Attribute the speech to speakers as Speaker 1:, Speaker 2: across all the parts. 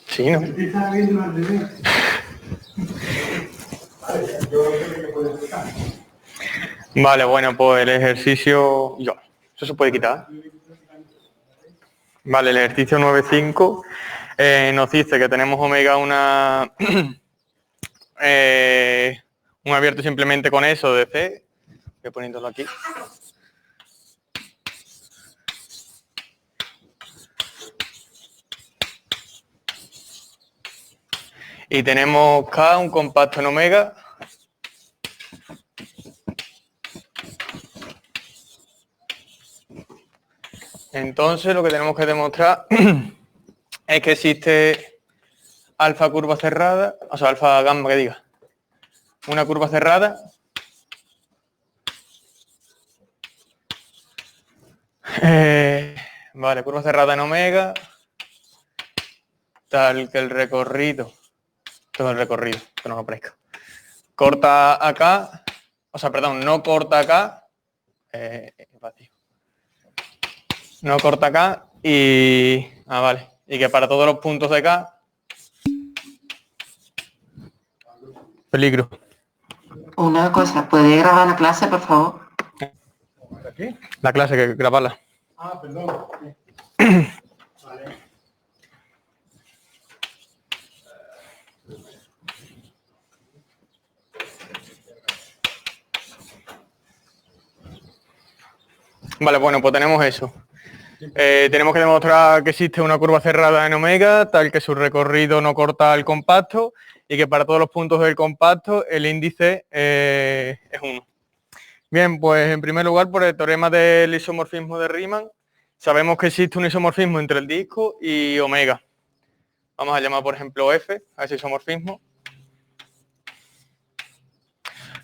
Speaker 1: Sí, ¿no? Vale, bueno, pues el ejercicio... Eso se puede quitar. Vale, el ejercicio 9.5 nos dice que tenemos omega una... un abierto simplemente con eso de C. Voy poniéndolo aquí. Y tenemos K, un compacto en omega. Entonces lo que tenemos que demostrar es que existe alfa curva cerrada, o sea, alfa gamma que diga. Una curva cerrada vale, curva cerrada en omega, tal que el recorrido, todo el recorrido, que no lo aparezca. Corta acá, o sea, perdón, no corta acá, vacío. No corta acá y... vale. Y que para todos los puntos de acá... Peligro.
Speaker 2: Una cosa, ¿puede grabar la clase, por favor?
Speaker 1: La clase, que grabarla.
Speaker 3: Perdón. Vale.
Speaker 1: Vale, bueno, pues tenemos eso. Tenemos que demostrar que existe una curva cerrada en omega, tal que su recorrido no corta el compacto y que para todos los puntos del compacto el índice es 1. Bien, pues en primer lugar, por el teorema del isomorfismo de Riemann, sabemos que existe un isomorfismo entre el disco y omega. Vamos a llamar, por ejemplo, F a ese isomorfismo.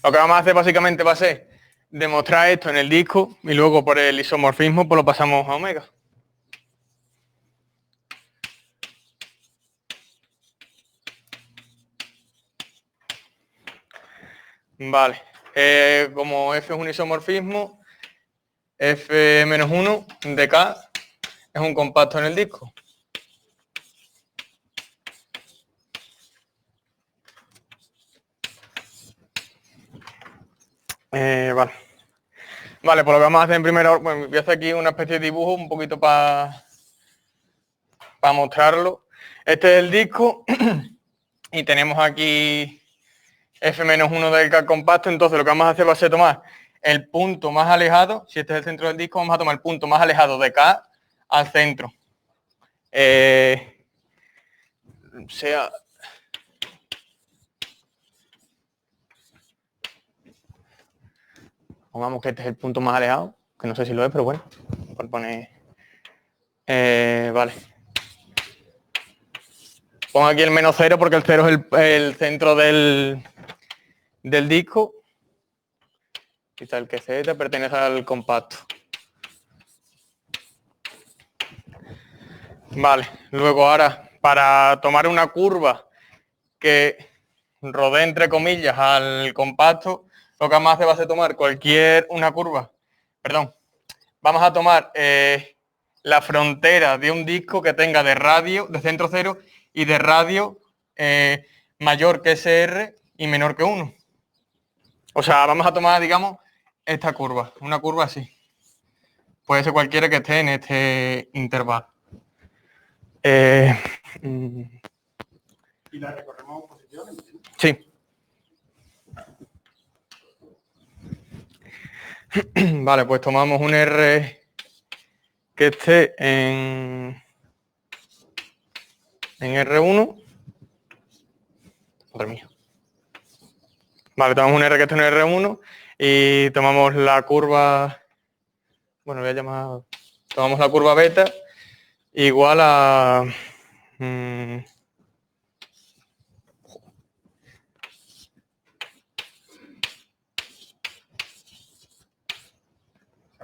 Speaker 1: Lo que vamos a hacer básicamente va a ser demostrar esto en el disco y luego por el isomorfismo pues lo pasamos a omega. Vale, como F es un isomorfismo, F menos 1 de K es un compacto en el disco. Vale. Vale, pues lo que vamos a hacer en primera, bueno, voy a hacer aquí una especie de dibujo un poquito para mostrarlo. Este es el disco y tenemos aquí F menos 1 del K compacto, entonces lo que vamos a hacer va a ser tomar el punto más alejado, si este es el centro del disco, vamos a tomar el punto más alejado de K al centro. Pongamos que este es el punto más alejado, que no sé si lo es, pero bueno, por poner... vale. Pongo aquí el menos 0 porque el 0 es el centro del disco. Y tal que Z pertenece al compacto. Vale, luego ahora, para tomar una curva que rodee entre comillas al compacto, lo que vamos a hacer va a ser tomar vamos a tomar la frontera de un disco que tenga de radio, de centro 0 y de radio mayor que SR y menor que 1. O sea, vamos a tomar, digamos, esta curva, una curva así. Puede ser cualquiera que esté en este intervalo.
Speaker 3: ¿Y la recorremos posiciones?
Speaker 1: Sí. Vale, pues tomamos un R que esté en R1. Madre mía. Vale, tomamos un R que esté en R1 y tomamos la curva, bueno, voy a llamar, tomamos la curva beta igual a...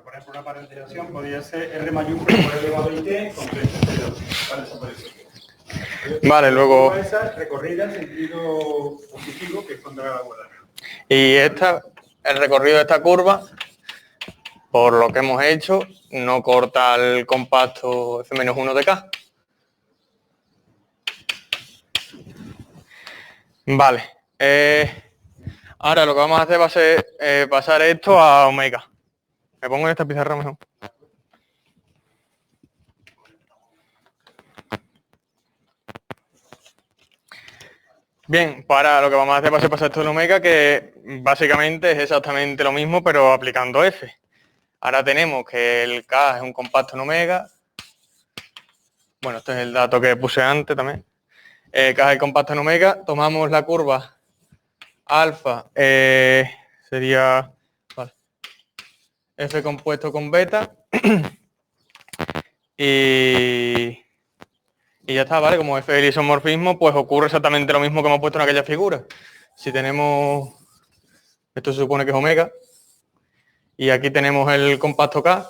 Speaker 3: Por ejemplo, una parametrización podría ser R mayúscula por L elevado a T con 32. Vale, eso puede ser.
Speaker 1: Vale, luego...
Speaker 3: Esa recorrida en sentido positivo, que es contra la cuadrada.
Speaker 1: Y el recorrido de esta curva por lo que hemos hecho, no corta el compacto F-1 de K. Vale. Ahora lo que vamos a hacer va a ser pasar esto a omega. Me pongo en esta pizarra mejor. Bien, para lo que vamos a hacer va a ser pasar esto en omega, que básicamente es exactamente lo mismo, pero aplicando F. Ahora tenemos que el K es un compacto en omega. Bueno, este es el dato que puse antes también. K es el compacto en omega. Tomamos la curva alfa, sería vale, F compuesto con beta. y ya está, ¿vale? Como F es el isomorfismo, pues ocurre exactamente lo mismo que hemos puesto en aquella figura. Si tenemos, esto se supone que es omega, y aquí tenemos el compacto K,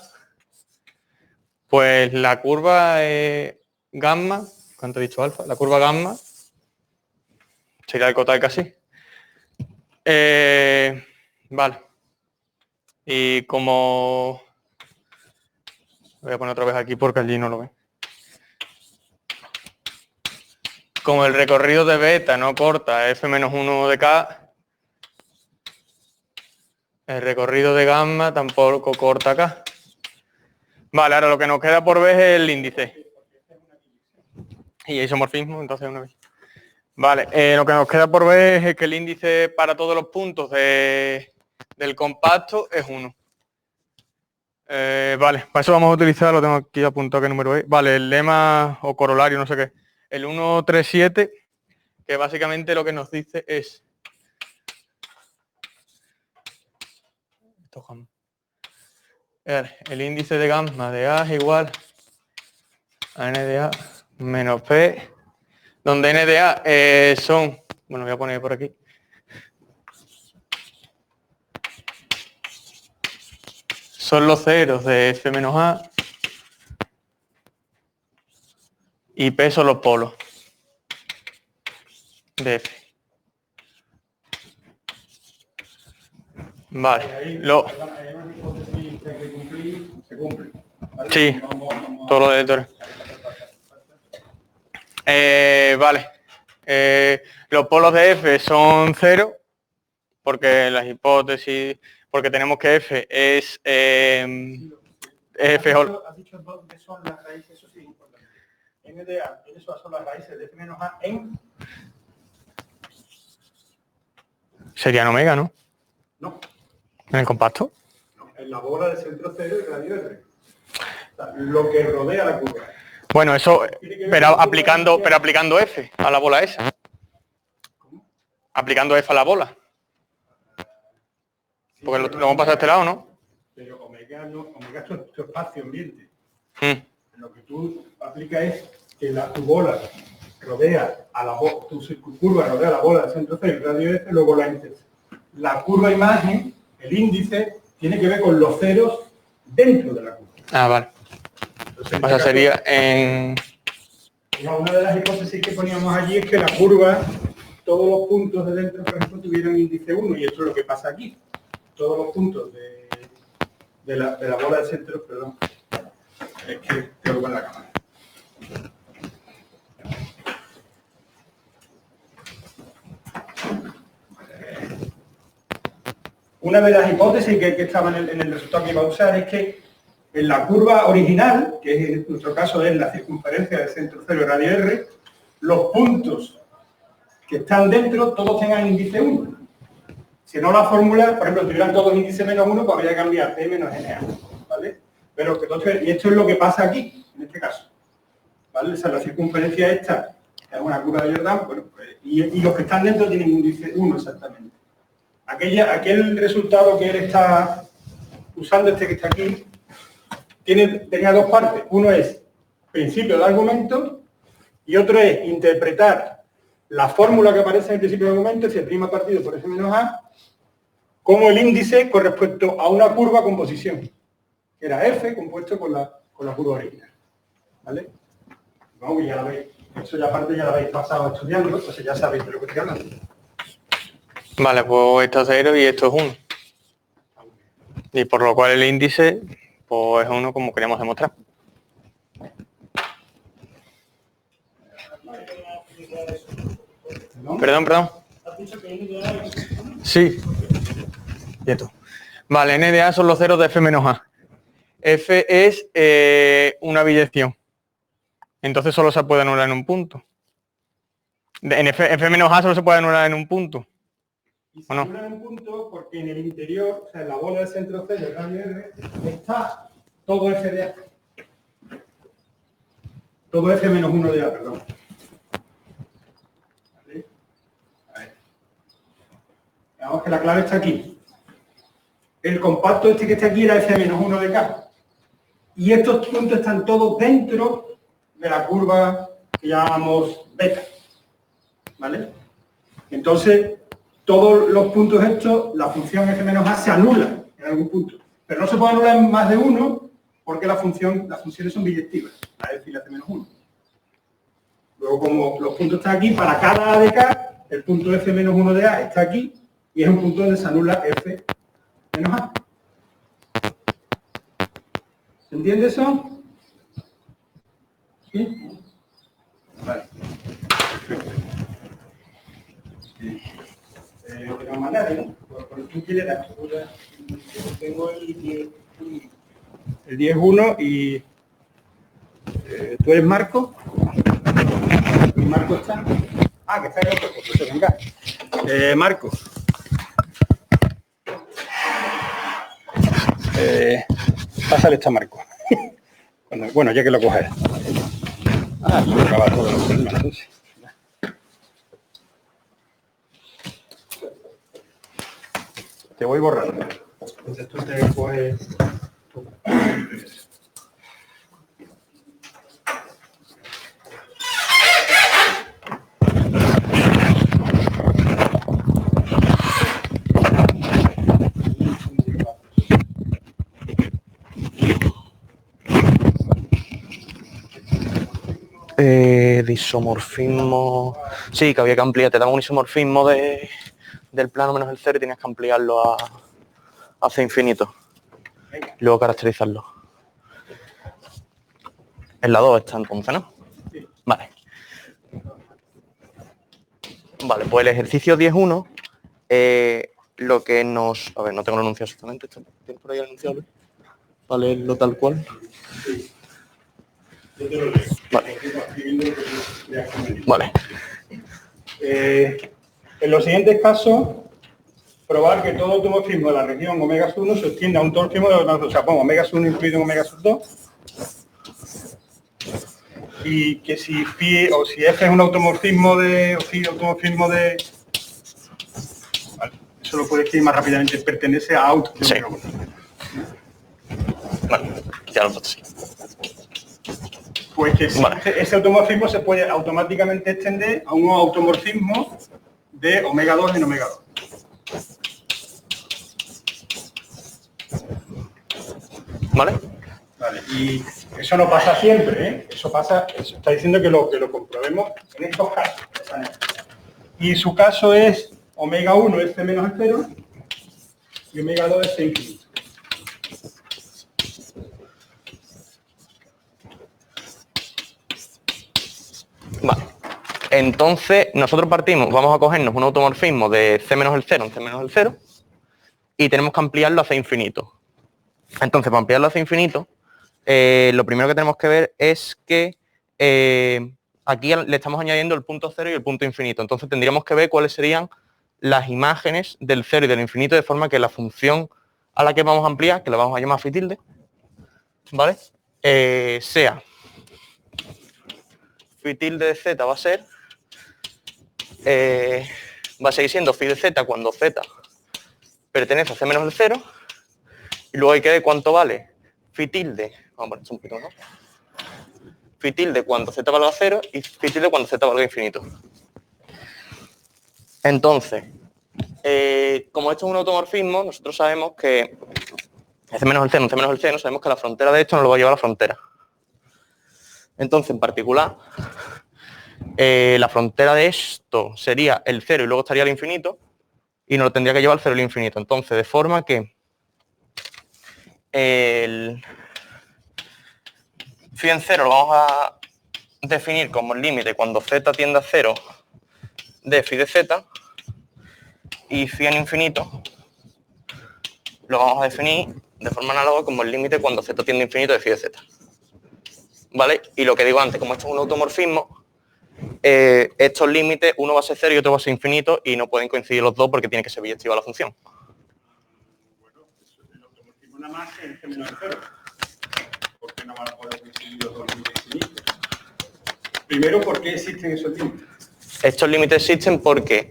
Speaker 1: pues la curva gamma, ¿cuánto he dicho alfa? La curva gamma sería el cotal casi. Vale. Y como... Voy a poner otra vez aquí porque allí no lo ven. Como el recorrido de beta no corta F-1 de K, el recorrido de gamma tampoco corta K. Vale, ahora lo que nos queda por ver es el índice. Y isomorfismo, entonces una vez. Vale, lo que nos queda por ver es que el índice para todos los puntos del compacto es 1. Vale, para eso vamos a utilizar, lo tengo aquí apuntado qué número es. Vale, el lema o corolario, no sé qué. El 137, que básicamente lo que nos dice es... El índice de gamma de A es igual a n de A menos P, donde n de A son... Bueno, voy a poner por aquí. Son los ceros de F menos A y P son los polos de F. Vale. Sí, todos los delectores. Vale. Los polos de F son 0, porque las hipótesis, porque tenemos que F es F.
Speaker 3: ¿Has dicho dónde son las raíces? Eso sí es importante. N de A, ¿quiénes son las raíces de F menos A en?
Speaker 1: Serían omega, ¿no?
Speaker 3: No.
Speaker 1: ¿En el compacto?
Speaker 3: No, en la bola del centro cero y radio R. O sea, lo que rodea la curva.
Speaker 1: Bueno, eso, pero aplicando F a la bola esa.
Speaker 3: ¿Cómo?
Speaker 1: Aplicando F a la bola. Porque lo vamos a pasar a este lado, ¿no?
Speaker 3: Pero omega es tu espacio ambiente.
Speaker 1: Mm.
Speaker 3: Lo que tú aplicas es que tu bola rodea a la bola, tu curva rodea a la bola del centro cero y radio F, luego la curva imagen, el índice, tiene que ver con los ceros dentro de la curva.
Speaker 1: Ah, vale.
Speaker 3: Entonces,
Speaker 1: O sea, sería en...
Speaker 3: Una de las hipótesis que poníamos allí es que la curva, todos los puntos de dentro, por ejemplo, tuvieran índice 1, y esto es lo que pasa aquí. Todos los puntos de la bola del centro, perdón, es que tengo con la cámara. Una de las hipótesis que estaba en el resultado que iba a usar es que en la curva original, que en nuestro caso es la circunferencia del centro cero y radio R, los puntos que están dentro todos tengan índice 1. Si no la fórmula, por ejemplo, tuvieran todos índice menos 1, pues habría que cambiar P menos NA, ¿vale? Pero y esto es lo que pasa aquí, en este caso, ¿vale? O sea, la circunferencia esta es una curva de Jordan, bueno, pues, y los que están dentro tienen índice 1 exactamente. Aquel resultado que él está usando, este que está aquí, tenía dos partes. Uno es principio de argumento y otro es interpretar la fórmula que aparece en el principio de argumento, F' partido por F menos A, como el índice con respecto a una curva con posición, que era F compuesto con la curva original. ¿Vale? Vamos, ya la veis. Eso ya aparte ya lo habéis pasado estudiando, entonces ya sabéis de lo que estoy hablando.
Speaker 1: Vale, pues esto es 0 y esto es 1. Y por lo cual el índice pues es 1 como queríamos demostrar. Perdón. Sí. Quieto. Vale, n de a son los ceros de f menos a. F es una biyección. Entonces solo se puede anular en un punto. En f menos a solo se puede anular en un punto.
Speaker 3: Y se anula en un punto porque en el interior, o sea, en la bola del centro C del radio R, está todo f de a. Todo f menos 1 de a, perdón. ¿Vale? A ver. Veamos que la clave está aquí. El compacto este que está aquí era f menos 1 de k. Y estos puntos están todos dentro de la curva que llamamos beta. ¿Vale? Entonces, todos los puntos estos, la función f menos a se anula en algún punto. Pero no se puede anular en más de uno porque las funciones son biyectivas, la f y la c menos 1. Luego, como los puntos están aquí, para cada a de k, el punto f menos 1 de a está aquí y es un punto donde se anula f menos a. ¿Se entiende eso? ¿Sí? Vale. Perfecto. Sí. Tengo más nadie, ¿no? Por tú quieres la tengo el 10-1 y tú eres Marco. ¿Y Marco está? Ah, que está en otro, pues venga. Marco. Pásale esta Marco. Bueno, ya que lo coges. Ah, yo acaba todo lo que te voy borrando. Entonces tú te coges...
Speaker 1: De isomorfismo... Sí, que había que ampliar. Te daba un isomorfismo del plano menos el 0 y tenías que ampliarlo a C infinito. Y luego caracterizarlo. En la 2 está entonces, ¿no? Vale. Vale, pues el ejercicio 10.1, lo que nos... A ver, no tengo el enunciado exactamente. ¿Tienes por ahí el enunciado, Luis? Para leerlo tal cual. Vale. Vale.
Speaker 3: En los siguientes casos, probar que todo automorfismo de la región omega 1 se extiende a un automorfismo de los, o sea, pongo omega 1 incluido en omega 2. Y que si phi o si F es un automorfismo de, o phi automorfismo de... Vale, eso lo puedes escribir más rápidamente, pertenece a out.
Speaker 1: Sí. Vale, ya lo he puesto así.
Speaker 3: Pues que ese automorfismo se puede automáticamente extender a un automorfismo de omega 2 en omega 2.
Speaker 1: ¿Vale?
Speaker 3: Vale, y eso no pasa siempre, ¿eh? Eso está diciendo que lo comprobemos en estos casos. Y su caso es omega 1 es C menos el 0 y omega 2 es C infinito.
Speaker 1: Vale. Entonces, nosotros partimos, vamos a cogernos un automorfismo de C menos el 0 en C menos el 0 y tenemos que ampliarlo a C infinito. Entonces, para ampliarlo a C infinito, lo primero que tenemos que ver es que aquí le estamos añadiendo el punto 0 y el punto infinito. Entonces, tendríamos que ver cuáles serían las imágenes del 0 y del infinito de forma que la función a la que vamos a ampliar, que la vamos a llamar phi tilde, ¿vale? Sea phi tilde de z va a ser, va a seguir siendo phi de z cuando z pertenece a c menos el 0 y luego hay que ver cuánto vale phi tilde, vamos a poner esto un poquito mejor, phi tilde cuando z valga 0 y phi tilde cuando z valga infinito. Entonces, como esto es un automorfismo, nosotros sabemos que c menos el 0, c menos el 0, sabemos que la frontera de esto nos lo va a llevar a la frontera. Entonces, en particular, la frontera de esto sería el 0 y luego estaría el infinito y nos lo tendría que llevar al 0 y el infinito. Entonces, de forma que
Speaker 4: el phi en cero lo vamos a definir como el límite cuando z tiende a 0 de phi de z, y phi en infinito lo vamos a definir de forma análoga como el límite cuando z tiende a infinito de phi de z. ¿Vale? Y lo que digo antes, como esto es un automorfismo, estos límites, uno va a ser 0 y otro va a ser infinito, y no pueden coincidir los dos porque tiene que ser biyectiva la función.
Speaker 3: Bueno, el automorfismo nada más es el menos 0. Porque no van a poder coincidir los dos límites infinitos. Primero, ¿por qué existen esos límites?
Speaker 4: Estos límites existen porque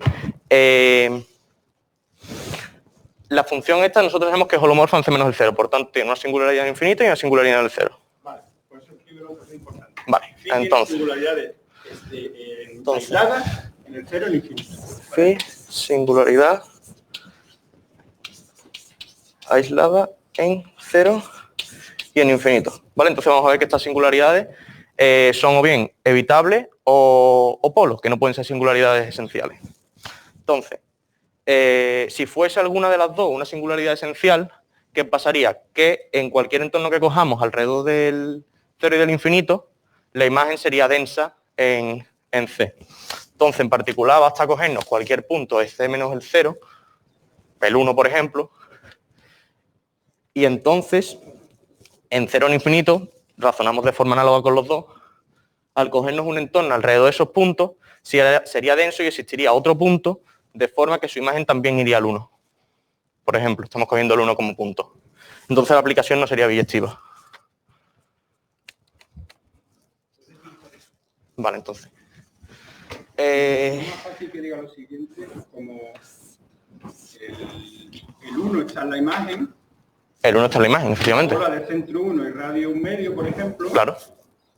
Speaker 4: la función esta nosotros sabemos que es holomorfa en c menos el 0, por tanto tiene una singularidad en infinito y una singularidad en el 0.
Speaker 3: Vale, por eso escribo lo que es importante.
Speaker 4: Vale,
Speaker 3: Phi tiene
Speaker 4: entonces.
Speaker 3: singularidades aisladas en el 0 y el infinito.
Speaker 4: Phi, singularidad aislada en 0 y en infinito. ¿Vale? Entonces vamos a ver que estas singularidades son o bien evitables o polos, que no pueden ser singularidades esenciales. Entonces, si fuese alguna de las dos una singularidad esencial, ¿qué pasaría? Que en cualquier entorno que cojamos alrededor del 0 y del infinito, la imagen sería densa en C. Entonces, en particular, basta cogernos cualquier punto de C menos el 0, el 1, por ejemplo, y entonces, en 0 en infinito, razonamos de forma análoga con los dos, al cogernos un entorno alrededor de esos puntos, sería denso y existiría otro punto, de forma que su imagen también iría al 1. Por ejemplo, estamos cogiendo el 1 como punto. Entonces la aplicación no sería biyectiva. Vale, entonces.
Speaker 3: Es más fácil que diga lo siguiente, como el 1 está en la imagen.
Speaker 4: El 1 está en la imagen, efectivamente.
Speaker 3: La de centro 1 y radio 1 medio, por ejemplo.
Speaker 4: Claro.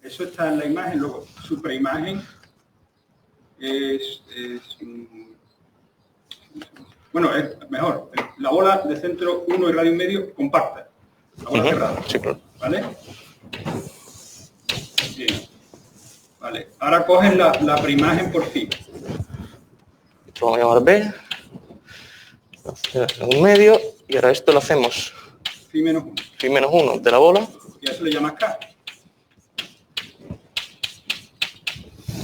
Speaker 3: Eso está en la imagen, luego su preimagen bueno, es mejor, la bola de centro 1 y radio 1 medio compacta. La bola cerrada.
Speaker 4: Sí, claro.
Speaker 3: ¿Vale? Bien. Vale, ahora cogen la preimagen por phi.
Speaker 4: Esto vamos a llamar B. Un medio, y ahora esto lo hacemos
Speaker 3: Phi menos 1.
Speaker 4: phi menos 1 de la bola.
Speaker 3: Y a eso le llamas K.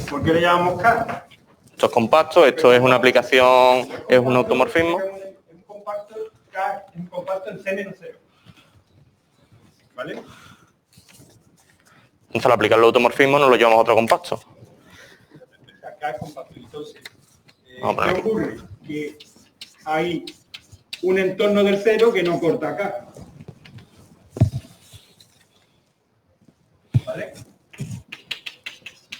Speaker 3: ¿Por qué le llamamos K?
Speaker 4: Esto es compacto, esto es una aplicación, es un automorfismo.
Speaker 3: Es un compacto K, es un compacto en C menos 0. ¿Vale?
Speaker 4: Entonces al aplicar el automorfismo nos lo llevamos a otro compacto.
Speaker 3: K es compacto. Entonces,
Speaker 4: Vamos a poner
Speaker 3: ¿qué
Speaker 4: aquí.
Speaker 3: ocurre? Que hay un entorno del 0 que no corta K. ¿Vale?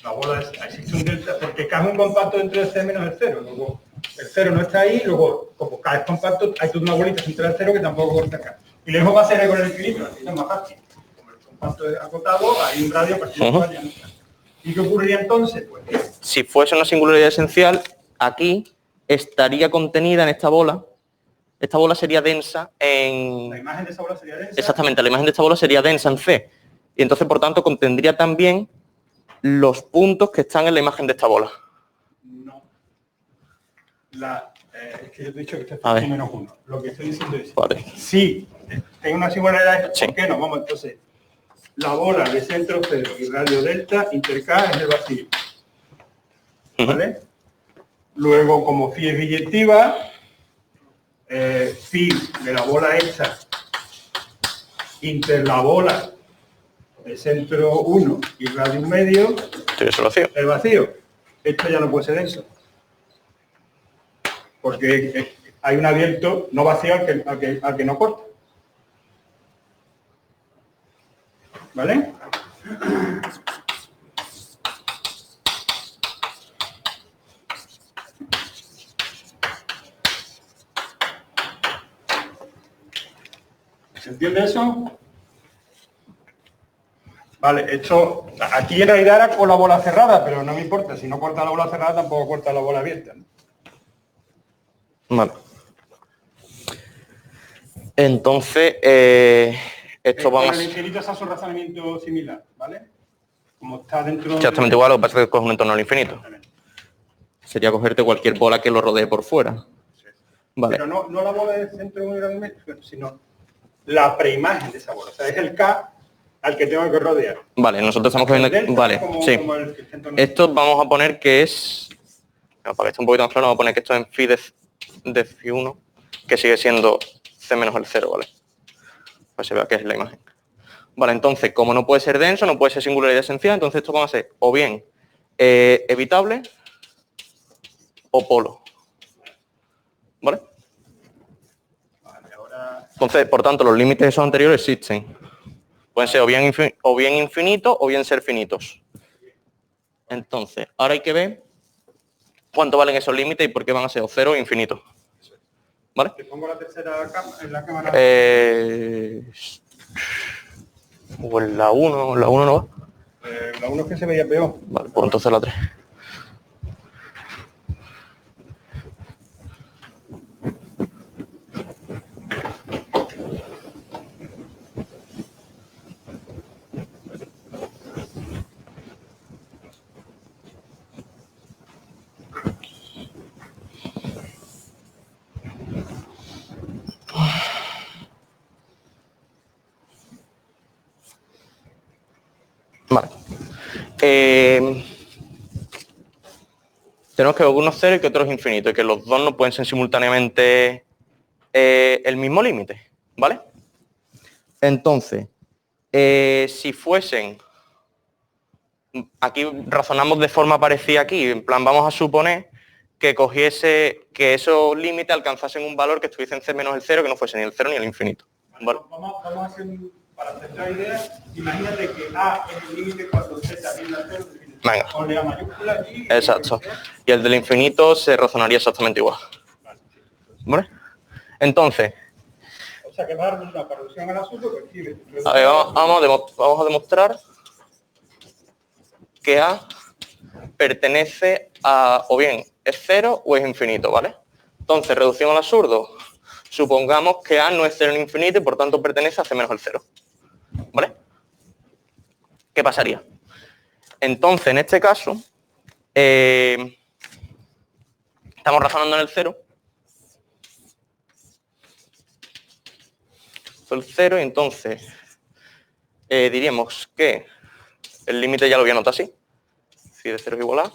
Speaker 3: La bola existe un delta, porque K es un compacto dentro de C menos el 0. Luego, el 0 no está ahí, luego, como K es compacto, hay toda una bolita central del 0 que tampoco corta K. Y lo mismo va a ser con el infinito, así es más fácil. Como el compacto es acotado, hay un radio para que ¿Y qué ocurriría entonces? Pues
Speaker 4: Si fuese una singularidad esencial, aquí estaría contenida en esta bola. Esta bola sería densa en...
Speaker 3: la imagen de esa bola sería densa.
Speaker 4: Exactamente, la imagen de esta bola sería densa en C. Y entonces, por tanto, contendría también los puntos que están en la imagen de esta bola.
Speaker 3: No. Es que yo te he dicho que
Speaker 4: A ver.
Speaker 3: este es menos 1. Lo que estoy diciendo es,
Speaker 4: Vale.
Speaker 3: sí, tengo una singularidad,
Speaker 4: Sí.
Speaker 3: ¿por qué no? Vamos, entonces, la bola de centro 0 y radio delta, inter K es el vacío. ¿Vale? Luego, como phi es biyectiva, phi de la bola hecha inter la bola de centro 1 y radio 1 medio,
Speaker 4: Estoy eso vacío.
Speaker 3: el vacío. Esto ya no puede ser denso. Porque hay un abierto no vacío al que no corta. ¿Vale? ¿Se entiende eso? Vale, esto aquí en realidad era con la bola cerrada, pero no me importa. Si no corta la bola cerrada, tampoco corta la bola abierta, ¿no?
Speaker 4: Vale. Entonces, esto
Speaker 3: Con
Speaker 4: vamos...
Speaker 3: el infinito se hace un razonamiento similar, ¿vale? Como está dentro de...
Speaker 4: Exactamente igual, lo que pasa es que coge un entorno al infinito. Sería cogerte cualquier bola que lo rodee por fuera. Vale.
Speaker 3: Pero no la bola del centro 1 y radio 1 medio, sino la preimagen de esa bola. O sea, es el K al que tengo que rodear.
Speaker 4: Vale, nosotros estamos cogiendo...
Speaker 3: El delta
Speaker 4: Vale,
Speaker 3: como-
Speaker 4: sí.
Speaker 3: como el centro
Speaker 4: Esto vamos a poner que es... no, para que esté un poquito más claro, vamos a poner que esto es en phi de phi 1, que sigue siendo c menos el 0, ¿vale? Para que se vea que es la imagen. Vale, entonces, como no puede ser denso, no puede ser singularidad esencial, entonces esto va a ser o bien evitable o polo. ¿Vale?
Speaker 3: Vale, ahora...
Speaker 4: Entonces, por tanto, los límites esos anteriores existen. Pueden ser o bien infinitos o bien ser finitos. Entonces, ahora hay que ver cuánto valen esos límites y por qué van a ser o cero o infinitos. ¿Vale?
Speaker 3: Te pongo la tercera en la cámara.
Speaker 4: O en la 1 no va.
Speaker 3: La 1 es que se veía peor.
Speaker 4: Vale, pues entonces la 3. Vale. Tenemos que uno es 0 y que otro es infinito, y que los dos no pueden ser simultáneamente el mismo límite, ¿vale? Entonces, si fuesen, aquí razonamos de forma parecida aquí, en plan vamos a suponer que cogiese, que esos límites alcanzasen un valor que estuviese en c menos el 0, que no fuese ni el 0 ni el infinito. ¿Vale?
Speaker 3: Vamos a hacer, para hacer la idea, imagínate que A es el límite cuando Z viene a 0.
Speaker 4: Venga.
Speaker 3: Ponle A mayúscula aquí.
Speaker 4: Exacto. Y el del infinito se razonaría exactamente igual. ¿Vale? Entonces,
Speaker 3: O sea, que va a dar una reducción al asunto, pues sí,
Speaker 4: a ver, vamos a demostrar que A pertenece a, o bien es 0 o es infinito, ¿vale? Entonces, reducción al absurdo. Supongamos que A no es 0 ni infinito y por tanto pertenece a C menos el 0. ¿Vale? ¿Qué pasaría? Entonces, en este caso, estamos razonando en el 0. El 0 y entonces diríamos que el límite ya lo voy a anotar así. Phi de 0 es igual a.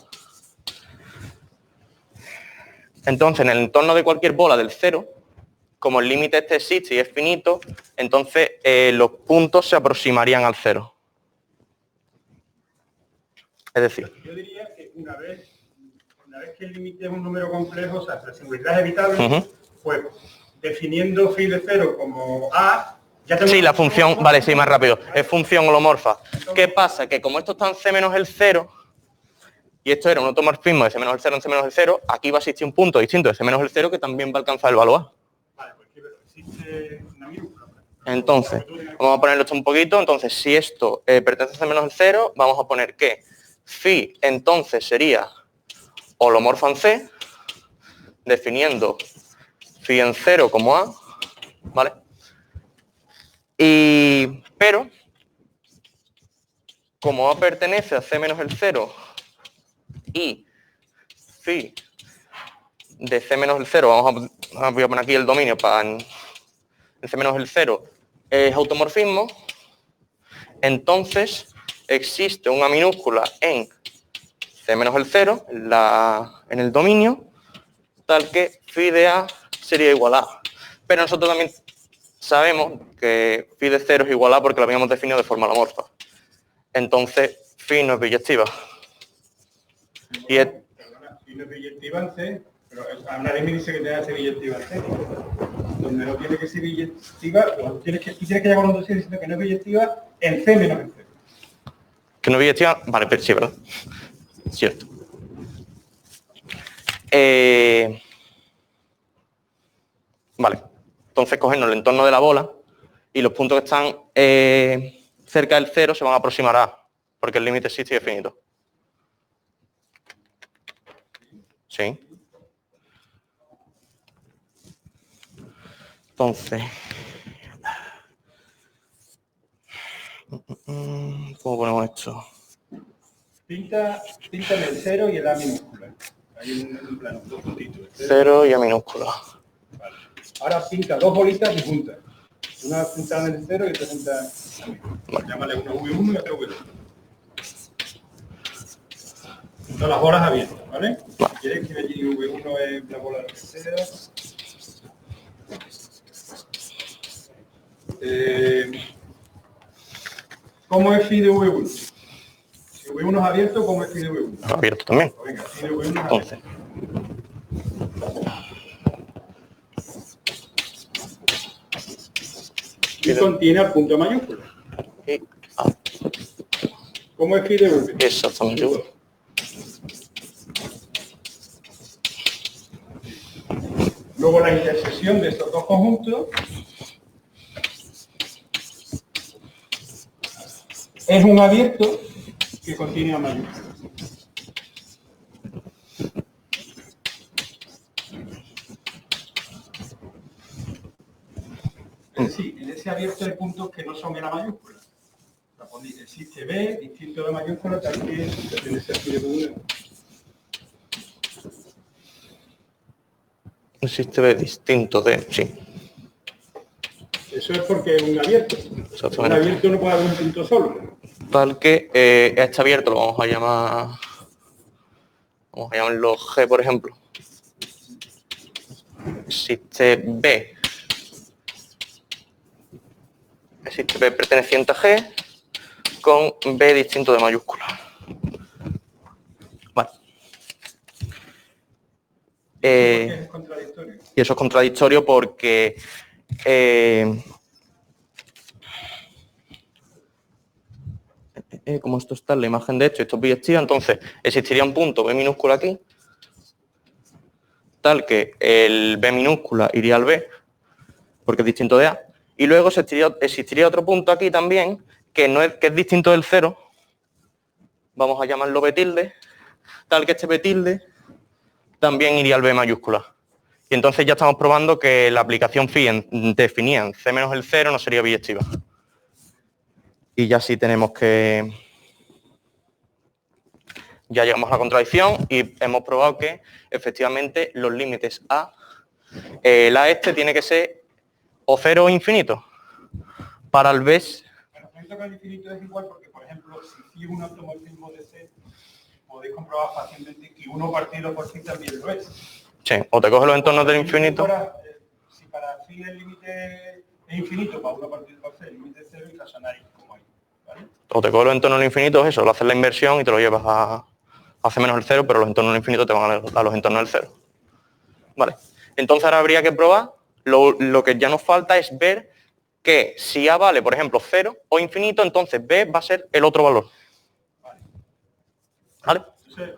Speaker 4: Entonces, en el entorno de cualquier bola del 0, como el límite este existe y es finito, entonces los puntos se aproximarían al 0. Es decir,
Speaker 3: yo diría que una vez que el límite es un número complejo, o sea, la singularidad es evitable, pues definiendo phi de 0 como A, ya tengo...
Speaker 4: sí, la función, vale, sí, más rápido, es función holomorfa. ¿Qué pasa? Que como esto está en C menos el 0, y esto era un automorfismo de C menos el 0 en C menos el 0, aquí va a existir un punto distinto de C menos el 0 que también va a alcanzar el valor A.
Speaker 3: Vale, pues existe una minúscula.
Speaker 4: Entonces, vamos a ponerlo esto un poquito. Entonces, si esto pertenece a C menos el 0, vamos a poner que phi entonces sería holomorfa en C, definiendo phi en 0 como A, ¿vale? Pero, como A pertenece a C menos el 0 y phi de C menos el 0, voy a poner aquí el dominio para en C menos el 0 es automorfismo, entonces existe una minúscula en C menos el 0, en el dominio, tal que phi de A sería igual a A. Pero nosotros también sabemos que phi de 0 es igual a porque lo habíamos definido de forma holomorfa. Entonces, phi no es biyectiva. Y es...
Speaker 3: Perdona, phi no es biyectiva en C, pero nadie me dice que tenga que ser biyectiva en C. Donde no tiene que ser biyectiva, tienes que llegar a una dosis diciendo que no es biyectiva en C menos en 0.
Speaker 4: Que no es biyectiva, vale, pero sí, ¿verdad? Cierto. Vale, entonces cogemos el entorno de la bola y los puntos que están cerca del 0 se van a aproximar a A, porque el límite existe y es finito. Sí. Entonces, ¿cómo ponemos esto?
Speaker 3: Pinta en el 0 y el A minúscula. Hay un plano, dos puntitos.
Speaker 4: 0 y A minúscula.
Speaker 3: Vale. Ahora pinta dos bolitas y juntas. Una centrada en el 0 y otra centrada en el 1. Llámale uno V1 y otro V2. Son las bolas abiertas, ¿vale? ¿Quieres que allí V1 es la bola de lo que sea? ¿Cómo es phi de V1? Si V1 es abierto, ¿cómo es phi de V1?
Speaker 4: Abierto también.
Speaker 3: Pues venga, phi de V1 es abierto.
Speaker 4: Entonces,
Speaker 3: Y contiene al punto mayúscula.
Speaker 4: y-
Speaker 3: ¿Cómo es phi de V1?
Speaker 4: exactamente igual.
Speaker 3: Luego la intersección de estos dos conjuntos es un abierto que contiene a mayúscula. Es decir, en ese abierto hay puntos que no son en la mayúscula. O sea, pues existe B distinto de mayúscula, tal que tiene ese phi de V1.
Speaker 4: Existe B distinto de... Sí,
Speaker 3: Eso es porque es un abierto. Un
Speaker 4: exactamente.
Speaker 3: abierto no puede haber un punto solo.
Speaker 4: Tal que este abierto lo vamos a llamar... Vamos a llamarlo G, por ejemplo. Existe B. Existe B perteneciente a G con B distinto de mayúscula. Vale.
Speaker 3: Porque es contradictorio.
Speaker 4: Y eso es contradictorio porque como esto está en la imagen de hecho, esto es biyectiva, entonces existiría un punto B minúscula aquí, tal que el B minúscula iría al B, porque es distinto de A, y luego existiría otro punto aquí también, que es distinto del 0, vamos a llamarlo B tilde, tal que este B tilde también iría al B mayúscula. Y entonces ya estamos probando que la aplicación phi definida en C menos el 0 no sería biyectiva. Y ya sí tenemos que... Ya llegamos a la contradicción y hemos probado que efectivamente los límites A, el A este tiene que ser o 0 o infinito. Para el B...
Speaker 3: Bueno, pienso que el infinito es igual porque, por ejemplo, si phi es un automorfismo de C, podéis comprobar fácilmente que 1 partido por phi también lo es.
Speaker 4: Sí, o te coges los entornos del infinito.
Speaker 3: Si para phi el límite es infinito, para 1 partido por C el límite es 0 y razonáis como hay. ¿Vale?
Speaker 4: O te coges los entornos del infinito, eso, lo haces la inversión y te lo llevas a C menos el 0, pero los entornos del infinito te van a los entornos del 0. Vale. Entonces ahora habría que probar, lo que ya nos falta es ver que si A vale, por ejemplo, 0 o infinito, entonces B va a ser el otro valor. ¿Vale?
Speaker 3: Entonces,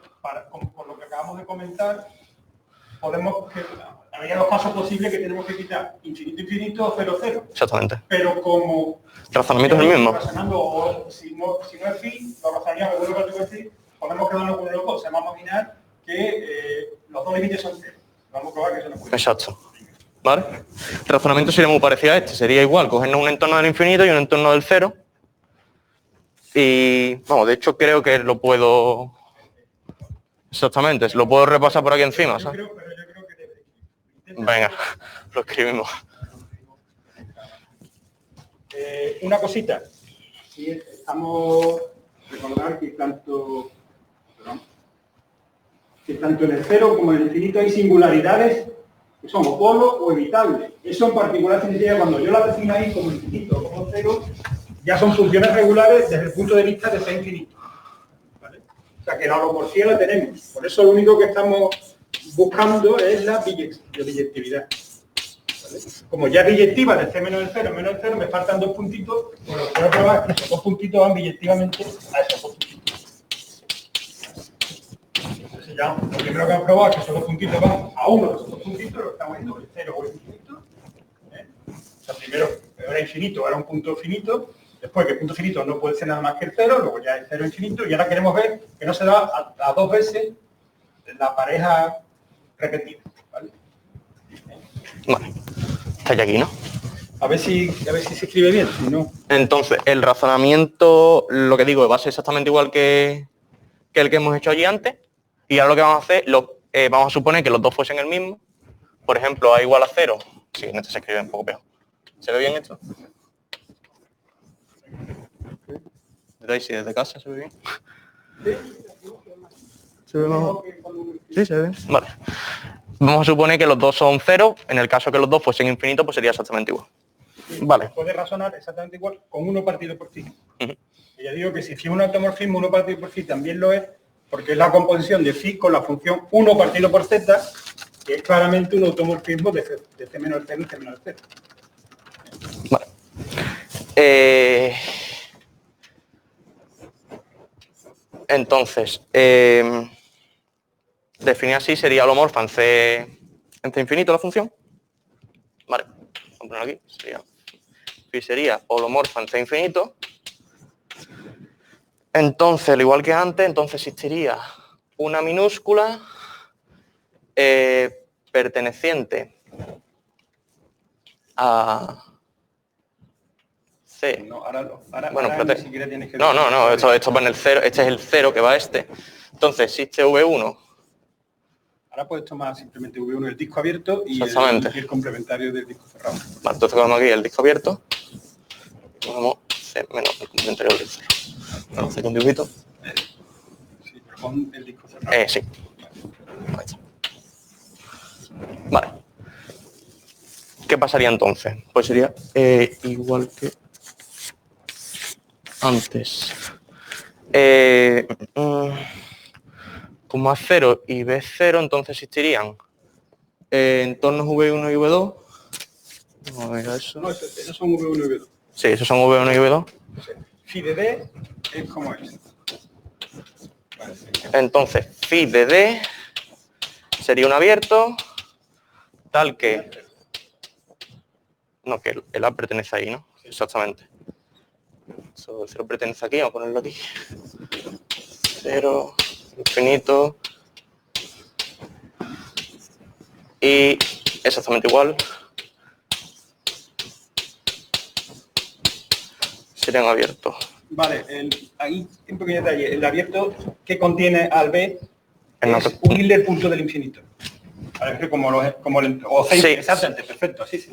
Speaker 3: por lo que acabamos de comentar, habría dos casos posibles que tenemos que quitar, infinito, infinito o 0, 0.
Speaker 4: Exactamente.
Speaker 3: Pero como
Speaker 4: El razonamiento es el mismo.
Speaker 3: razonando, o si no es phi, lo razonaríamos con lo que phi, podemos quedarnos con los dos. O sea, vamos a imaginar que los dos límites son 0. Vamos a probar que eso no puede.
Speaker 4: Exacto. ¿Vale? El razonamiento sería muy parecido a este. Sería igual, cogernos un entorno del infinito y un entorno del 0. Y, vamos, de hecho creo que lo puedo... Exactamente, lo puedo repasar por aquí encima, ¿sabes?
Speaker 3: Pero yo creo que debe.
Speaker 4: Venga, lo escribimos.
Speaker 3: Una cosita. Sí, estamos recordar que tanto en el 0 como en el infinito hay singularidades que son o polos o evitables. Eso en particular significa cuando yo la defino ahí como infinito o como 0, ya son funciones regulares desde el punto de vista de C infinito. ¿Vale? O sea que la holomorfía la tenemos. Por eso lo único que estamos buscando es la biyectividad. ¿Vale? Como ya es biyectiva de C menos el 0, me faltan dos puntitos, pues lo que quiero probar es que esos dos puntitos van biyectivamente a esos dos puntitos. Entonces ya, lo primero que han probado es que esos dos puntitos van a uno de esos dos puntitos, lo que estamos viendo, el 0 o el infinito. O sea, primero era infinito, era un punto finito, después que el punto finito no puede ser nada más que el 0, luego ya el 0 infinito, y ahora queremos ver que no se da a dos veces la pareja repetida. ¿Vale?
Speaker 4: Vale, está ya aquí, ¿no?
Speaker 3: A ver si se escribe bien, si no.
Speaker 4: Entonces, el razonamiento, lo que digo, va a ser exactamente igual que el que hemos hecho allí antes. Y ahora lo que vamos a hacer, vamos a suponer que los dos fuesen el mismo. Por ejemplo, A igual a 0. Sí, en este se escribe un poco peor. ¿Se ve bien esto? Desde ahí, sí, desde casa se ve bien. ¿Se ve más? Sí, se ve bien. Vale. Vamos a suponer que los dos son 0. En el caso que los dos fuesen infinitos, pues sería exactamente igual. Vale.
Speaker 3: Puede razonar exactamente igual con 1 partido por phi. Y ya digo que si phi es un automorfismo, 1 partido por phi también lo es, porque es la composición de phi con la función 1 partido por z, que es claramente un automorfismo de c menos 0 y c menos 0.
Speaker 4: Vale. Entonces, definir así sería holomorfa en C infinito la función. Vale, vamos a ponerlo aquí. Phi sería holomorfa en C infinito. Entonces, al igual que antes, entonces existiría una minúscula perteneciente a C.
Speaker 3: No, ahora
Speaker 4: Bueno,
Speaker 3: ahora
Speaker 4: espérate.
Speaker 3: ni siquiera tienes que
Speaker 4: No, esto va en el 0, este es el 0 que va a este. Entonces existe V1.
Speaker 3: Ahora puedes tomar simplemente V1 el disco abierto y
Speaker 4: Exactamente.
Speaker 3: el complementario del disco cerrado.
Speaker 4: Vale, entonces cogemos aquí el disco abierto. Cogemos C menos el complementario del 0. Vamos a hacer un dibujito.
Speaker 3: Sí, pero con el disco cerrado.
Speaker 4: Sí. Ahí está. Vale. ¿Qué pasaría entonces? Pues sería igual que antes. Como A0 y B0, entonces existirían entornos V1 y V2. Vamos a ver eso.
Speaker 3: No, esos son V1 y V2.
Speaker 4: Sí, esos son V1 y V2.
Speaker 3: Phi de D es como es.
Speaker 4: Entonces, phi de D sería un abierto tal que... No, que el A pertenece ahí, ¿no? Exactamente. El 0 pertenece aquí, vamos a ponerlo aquí. 0, infinito. Y exactamente igual. Serían abiertos.
Speaker 3: Vale, ahí un pequeño detalle. El abierto que contiene al B
Speaker 4: El
Speaker 3: es
Speaker 4: no-
Speaker 3: un Hilbert punto del infinito. Ahora es que como o C,
Speaker 4: Sí.
Speaker 3: exactamente, perfecto, así sí.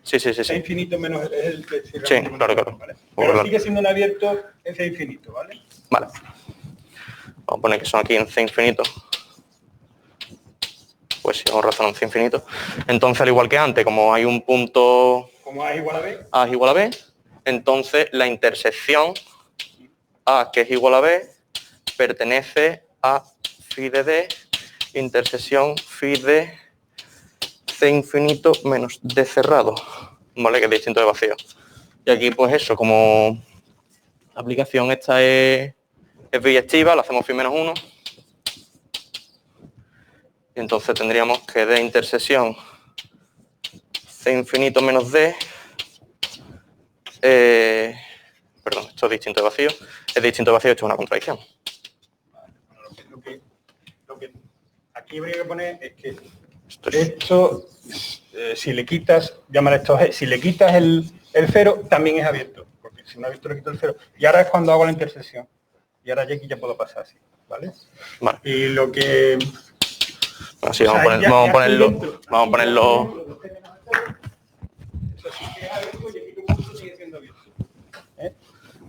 Speaker 4: Sí.
Speaker 3: C infinito menos es el que
Speaker 4: Sí, claro.
Speaker 3: ¿vale? Pero
Speaker 4: Claro.
Speaker 3: sigue siendo un abierto en C infinito, ¿vale?
Speaker 4: Vale. Vamos a poner que son aquí en C infinito. Pues si vamos a razonar en C infinito. Entonces, al igual que antes, como hay un punto
Speaker 3: Como A es igual a B,
Speaker 4: A es igual a B, entonces la intersección A, que es igual a B, pertenece a phi de D, intersección phi de C infinito menos D cerrado, ¿vale? Que es distinto de vacío. Y aquí, pues eso, como la aplicación esta es biyectiva, la hacemos phi menos 1. Y entonces tendríamos que D intersección C infinito menos D, perdón, esto es distinto de vacío, es distinto de vacío, esto es una contradicción.
Speaker 3: lo que aquí habría que poner es que
Speaker 4: Esto es-
Speaker 3: esto, si le quitas, llamar esto G, si le quitas el 0, también es abierto, porque si no abierto le quito el 0. Y ahora es cuando hago la intersección. Y ahora ya aquí ya puedo pasar así, ¿vale?
Speaker 4: Vale,
Speaker 3: Y lo que...
Speaker 4: así
Speaker 3: o sea,
Speaker 4: vamos a
Speaker 3: ya
Speaker 4: ponerlo,
Speaker 3: aquí dentro,
Speaker 4: vamos a ponerlo,
Speaker 3: eso sí que es abierto y le quito un punto, sigue siendo abierto.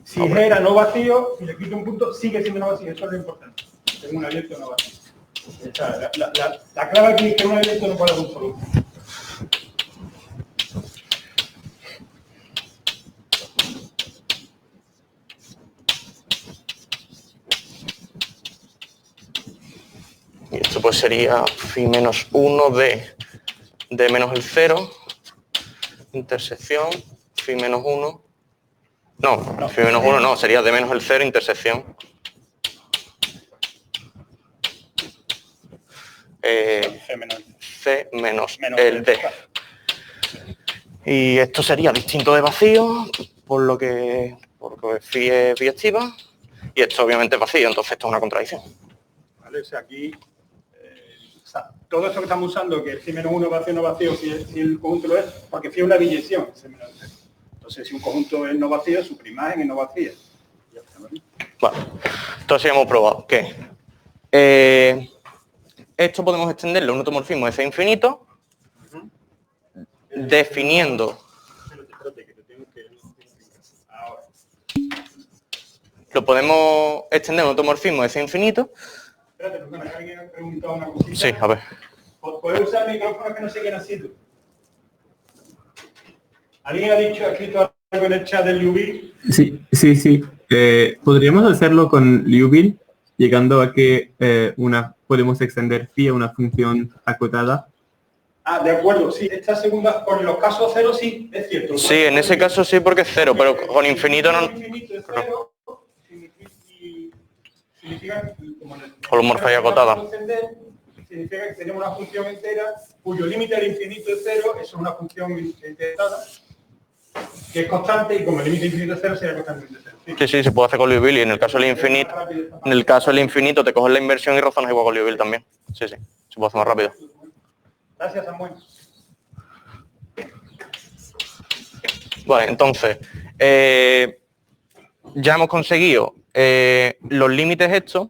Speaker 3: Si era no vacío, si le quito un punto, sigue siendo no vacío. Eso es lo importante. Tengo un abierto o no vacío. O sea, la clave aquí es que un abierto no puede haber un solo punto.
Speaker 4: y esto pues sería phi menos 1 de D menos el 0, intersección, phi menos 1, no, phi menos 1 no, sería D menos el 0, intersección. C menos el D. Y esto sería distinto de vacío, porque phi es biyectiva, y esto obviamente es vacío, entonces esto es una contradicción.
Speaker 3: ¿Vale? O sea, aquí, o sea, todo esto que estamos usando, que phi menos 1 vacío no vacío, si el conjunto lo es, porque phi es una biyección. Entonces, si un conjunto es no vacío, su primagen es no vacía. Ya está, ¿vale?
Speaker 4: Vale, entonces ya hemos probado que esto podemos extenderlo a un automorfismo de C infinito, definiendo lo podemos extender a un automorfismo de C infinito.
Speaker 3: Espérate, perdona, que alguien ha preguntado una cosita.
Speaker 4: Sí, a ver.
Speaker 3: ¿Puedes usar micrófonos que no sé quién ha sido? ¿Alguien ha escrito algo en el chat del Liubil?
Speaker 5: Sí. Podríamos hacerlo con Liubil, llegando a que podemos extender phi a una función acotada.
Speaker 3: Ah, de acuerdo, sí. Esta segunda, con los casos cero sí, es cierto.
Speaker 4: Sí, en ese caso sí porque es cero, pero con infinito no...
Speaker 3: Infinito es cero, significa, como en el
Speaker 4: Holomorfía acotada.
Speaker 3: significa que tenemos una función entera cuyo límite al infinito es cero, eso es una función integrada, que es constante, y como el límite infinito es cero, sería constantemente cero.
Speaker 4: Sí, se puede hacer con Liouville, y en el caso del infinito, te coges la inversión y razonas igual con Liouville también. Sí, se puede hacer más rápido.
Speaker 3: Gracias, Samuel.
Speaker 4: Vale, entonces, ya hemos conseguido los límites estos.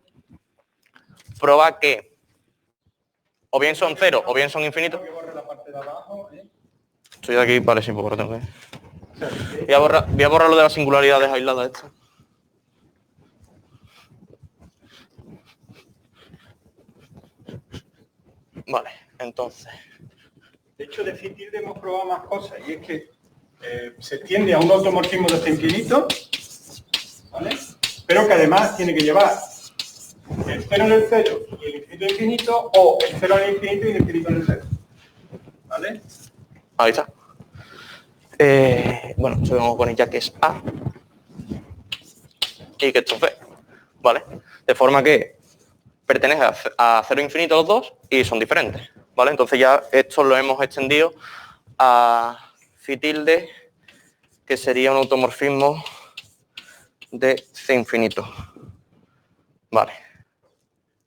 Speaker 4: Prueba que o bien son cero o bien son infinitos. Estoy de aquí, vale, sí, porque lo tengo que... Voy a borrar lo de las singularidades aisladas estas. Vale, entonces.
Speaker 3: De hecho, de phi tilde hemos probado más cosas, y es que se tiende a un automorfismo de C infinito, ¿vale? Pero que además tiene que llevar el cero en el cero y el infinito en infinito, o el cero en el infinito y el infinito en el cero, ¿vale?
Speaker 4: Ahí está. Bueno, eso vamos a poner ya que es A y que esto es B, ¿vale? De forma que pertenece a cero infinito los dos y son diferentes, ¿vale? Entonces ya esto lo hemos extendido a phi tilde, que sería un automorfismo de C infinito, ¿vale?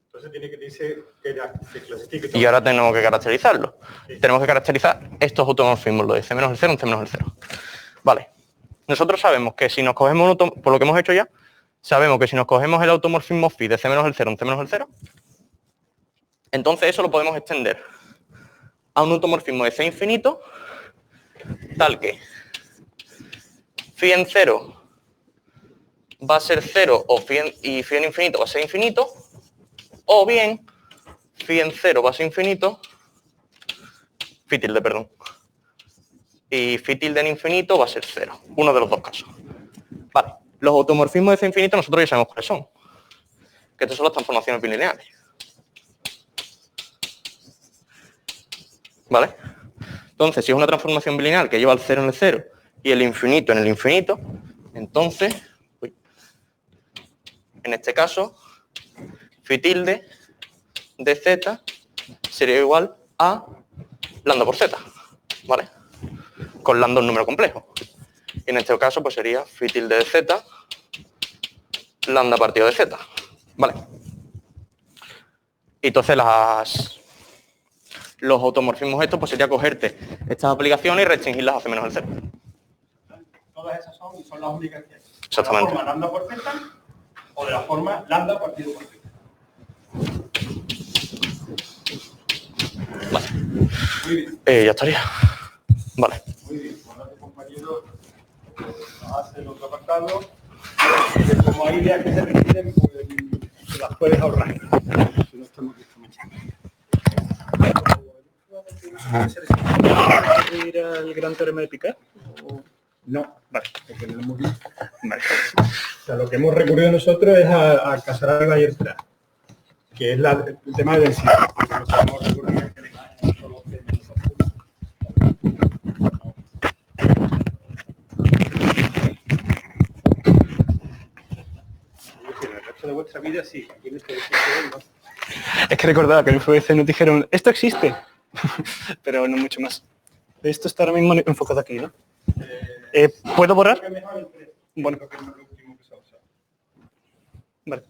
Speaker 3: Entonces tiene que decir que se clasifique.
Speaker 4: Y ahora tenemos que caracterizarlo. Sí. Tenemos que caracterizar estos automorfismos, lo de C menos el 0 en C menos el 0. Vale. Nosotros sabemos que si nos cogemos, por lo que hemos hecho ya, sabemos que si nos cogemos el automorfismo phi de C menos el 0 en C menos el 0, entonces eso lo podemos extender a un automorfismo de C infinito, tal que phi en 0 va a ser 0 y phi en infinito va a ser infinito, o bien phi en 0 va a ser infinito, phi tilde, perdón, y phi tilde en infinito va a ser 0, uno de los dos casos. Vale, los automorfismos de C infinito nosotros ya sabemos cuáles son, que estas son las transformaciones bilineales. ¿Vale? Entonces, si es una transformación bilineal que lleva el 0 en el 0 y el infinito en el infinito, entonces, en este caso, phi tilde de z sería igual a lambda por z, ¿vale? Con lambda un número complejo. Y en este caso, pues sería phi tilde de z, lambda partido de z, ¿vale? Y entonces los automorfismos estos, pues sería cogerte estas aplicaciones y restringirlas a C menos el 0.
Speaker 3: Todas esas son las únicas que hay.
Speaker 4: Exactamente.
Speaker 3: De la forma lambda por z o de la forma lambda partido por z.
Speaker 4: Vale.
Speaker 3: Muy bien.
Speaker 4: Ya estaría. Vale.
Speaker 3: Muy bien. Ahora tu compañero hace el otro apartado. Como hay ideas que se repiten, pues te las puedes ahorrar. Si no estamos ¿Se ir al gran teorema de Picard? No, vale, porque no lo hemos visto. Vale. O sea, lo que hemos recurrido nosotros es a Casaray y Weierstrass, que es el tema de densidad. No sabemos recurrir a que le solo que en el resto de vuestra vida sí, aquí en este no. Es que recordaba que en el FBC nos dijeron, esto existe, pero no mucho más. Esto está ahora mismo enfocado aquí, ¿no? ¿Puedo borrar? Bueno. Vale.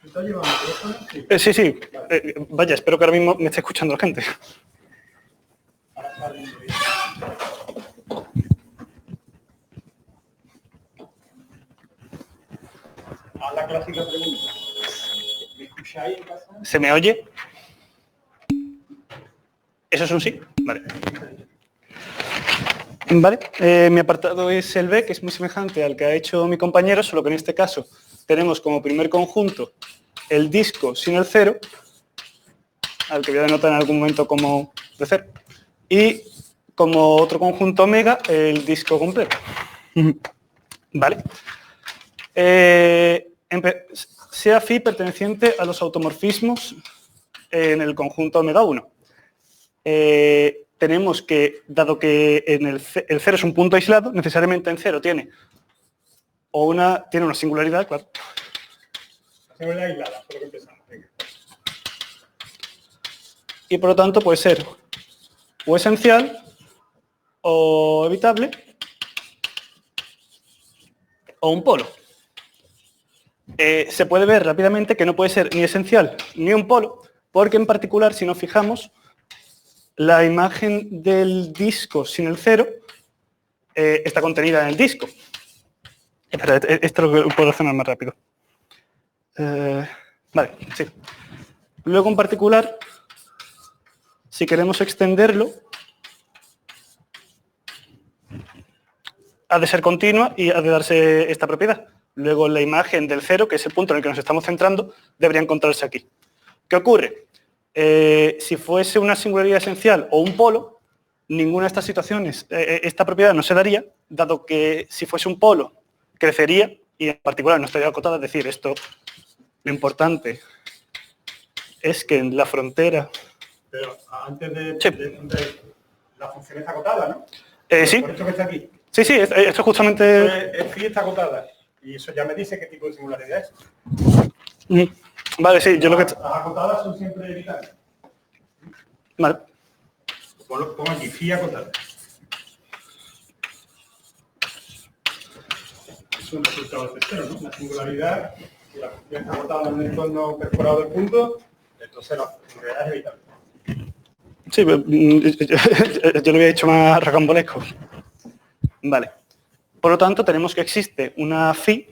Speaker 3: ¿Estás llevando el teléfono? Sí, sí. Vaya, espero que ahora mismo me esté escuchando la gente. A la clásica pregunta. ¿Me escucháis en casa? ¿Se me oye? ¿Eso es un sí? Vale.
Speaker 6: Vale, mi apartado es el B, que es muy semejante al que ha hecho mi compañero, solo que en este caso tenemos como primer conjunto el disco sin el 0, al que voy a denotar en algún momento como de 0, y como otro conjunto omega, el disco completo. Vale. Sea phi perteneciente a los automorfismos en el conjunto omega 1. Tenemos que, dado que en el 0 es un punto aislado, necesariamente en 0 tiene una singularidad, claro.
Speaker 3: Singularidad aislada, por lo que empezamos. Venga.
Speaker 6: Y por lo tanto puede ser o esencial o evitable o un polo. Se puede ver rápidamente que no puede ser ni esencial ni un polo, porque en particular, si nos fijamos, la imagen del disco sin el 0 está contenida en el disco. Espera, esto lo puedo hacer más rápido. Vale, sí. Luego, en particular, si queremos extenderlo, ha de ser continua y ha de darse esta propiedad. Luego, la imagen del 0, que es el punto en el que nos estamos centrando, debería encontrarse aquí. ¿Qué ocurre? Si fuese una singularidad esencial o un polo, ninguna de estas situaciones, esta propiedad no se daría, dado que si fuese un polo, crecería y en particular no estaría acotada. Es decir, esto, lo importante es que en la frontera...
Speaker 3: Pero antes de
Speaker 6: Sí.
Speaker 3: la función está acotada, ¿no?
Speaker 6: Sí.
Speaker 3: Por esto que está aquí.
Speaker 6: Sí, esto justamente...
Speaker 3: El phi está acotada. Y eso ya me dice qué tipo de singularidad es.
Speaker 6: Vale, sí, yo lo que...
Speaker 3: Las acotadas son siempre evitables.
Speaker 6: Vale.
Speaker 3: Pongo aquí, phi acotada. Es un resultado de cero, ¿no? La singularidad, si la función está acotada en el entorno perforado del punto, entonces la singularidad es evitable.
Speaker 6: Sí, yo lo había hecho más rocambolesco. Vale. Por lo tanto, tenemos que existe una phi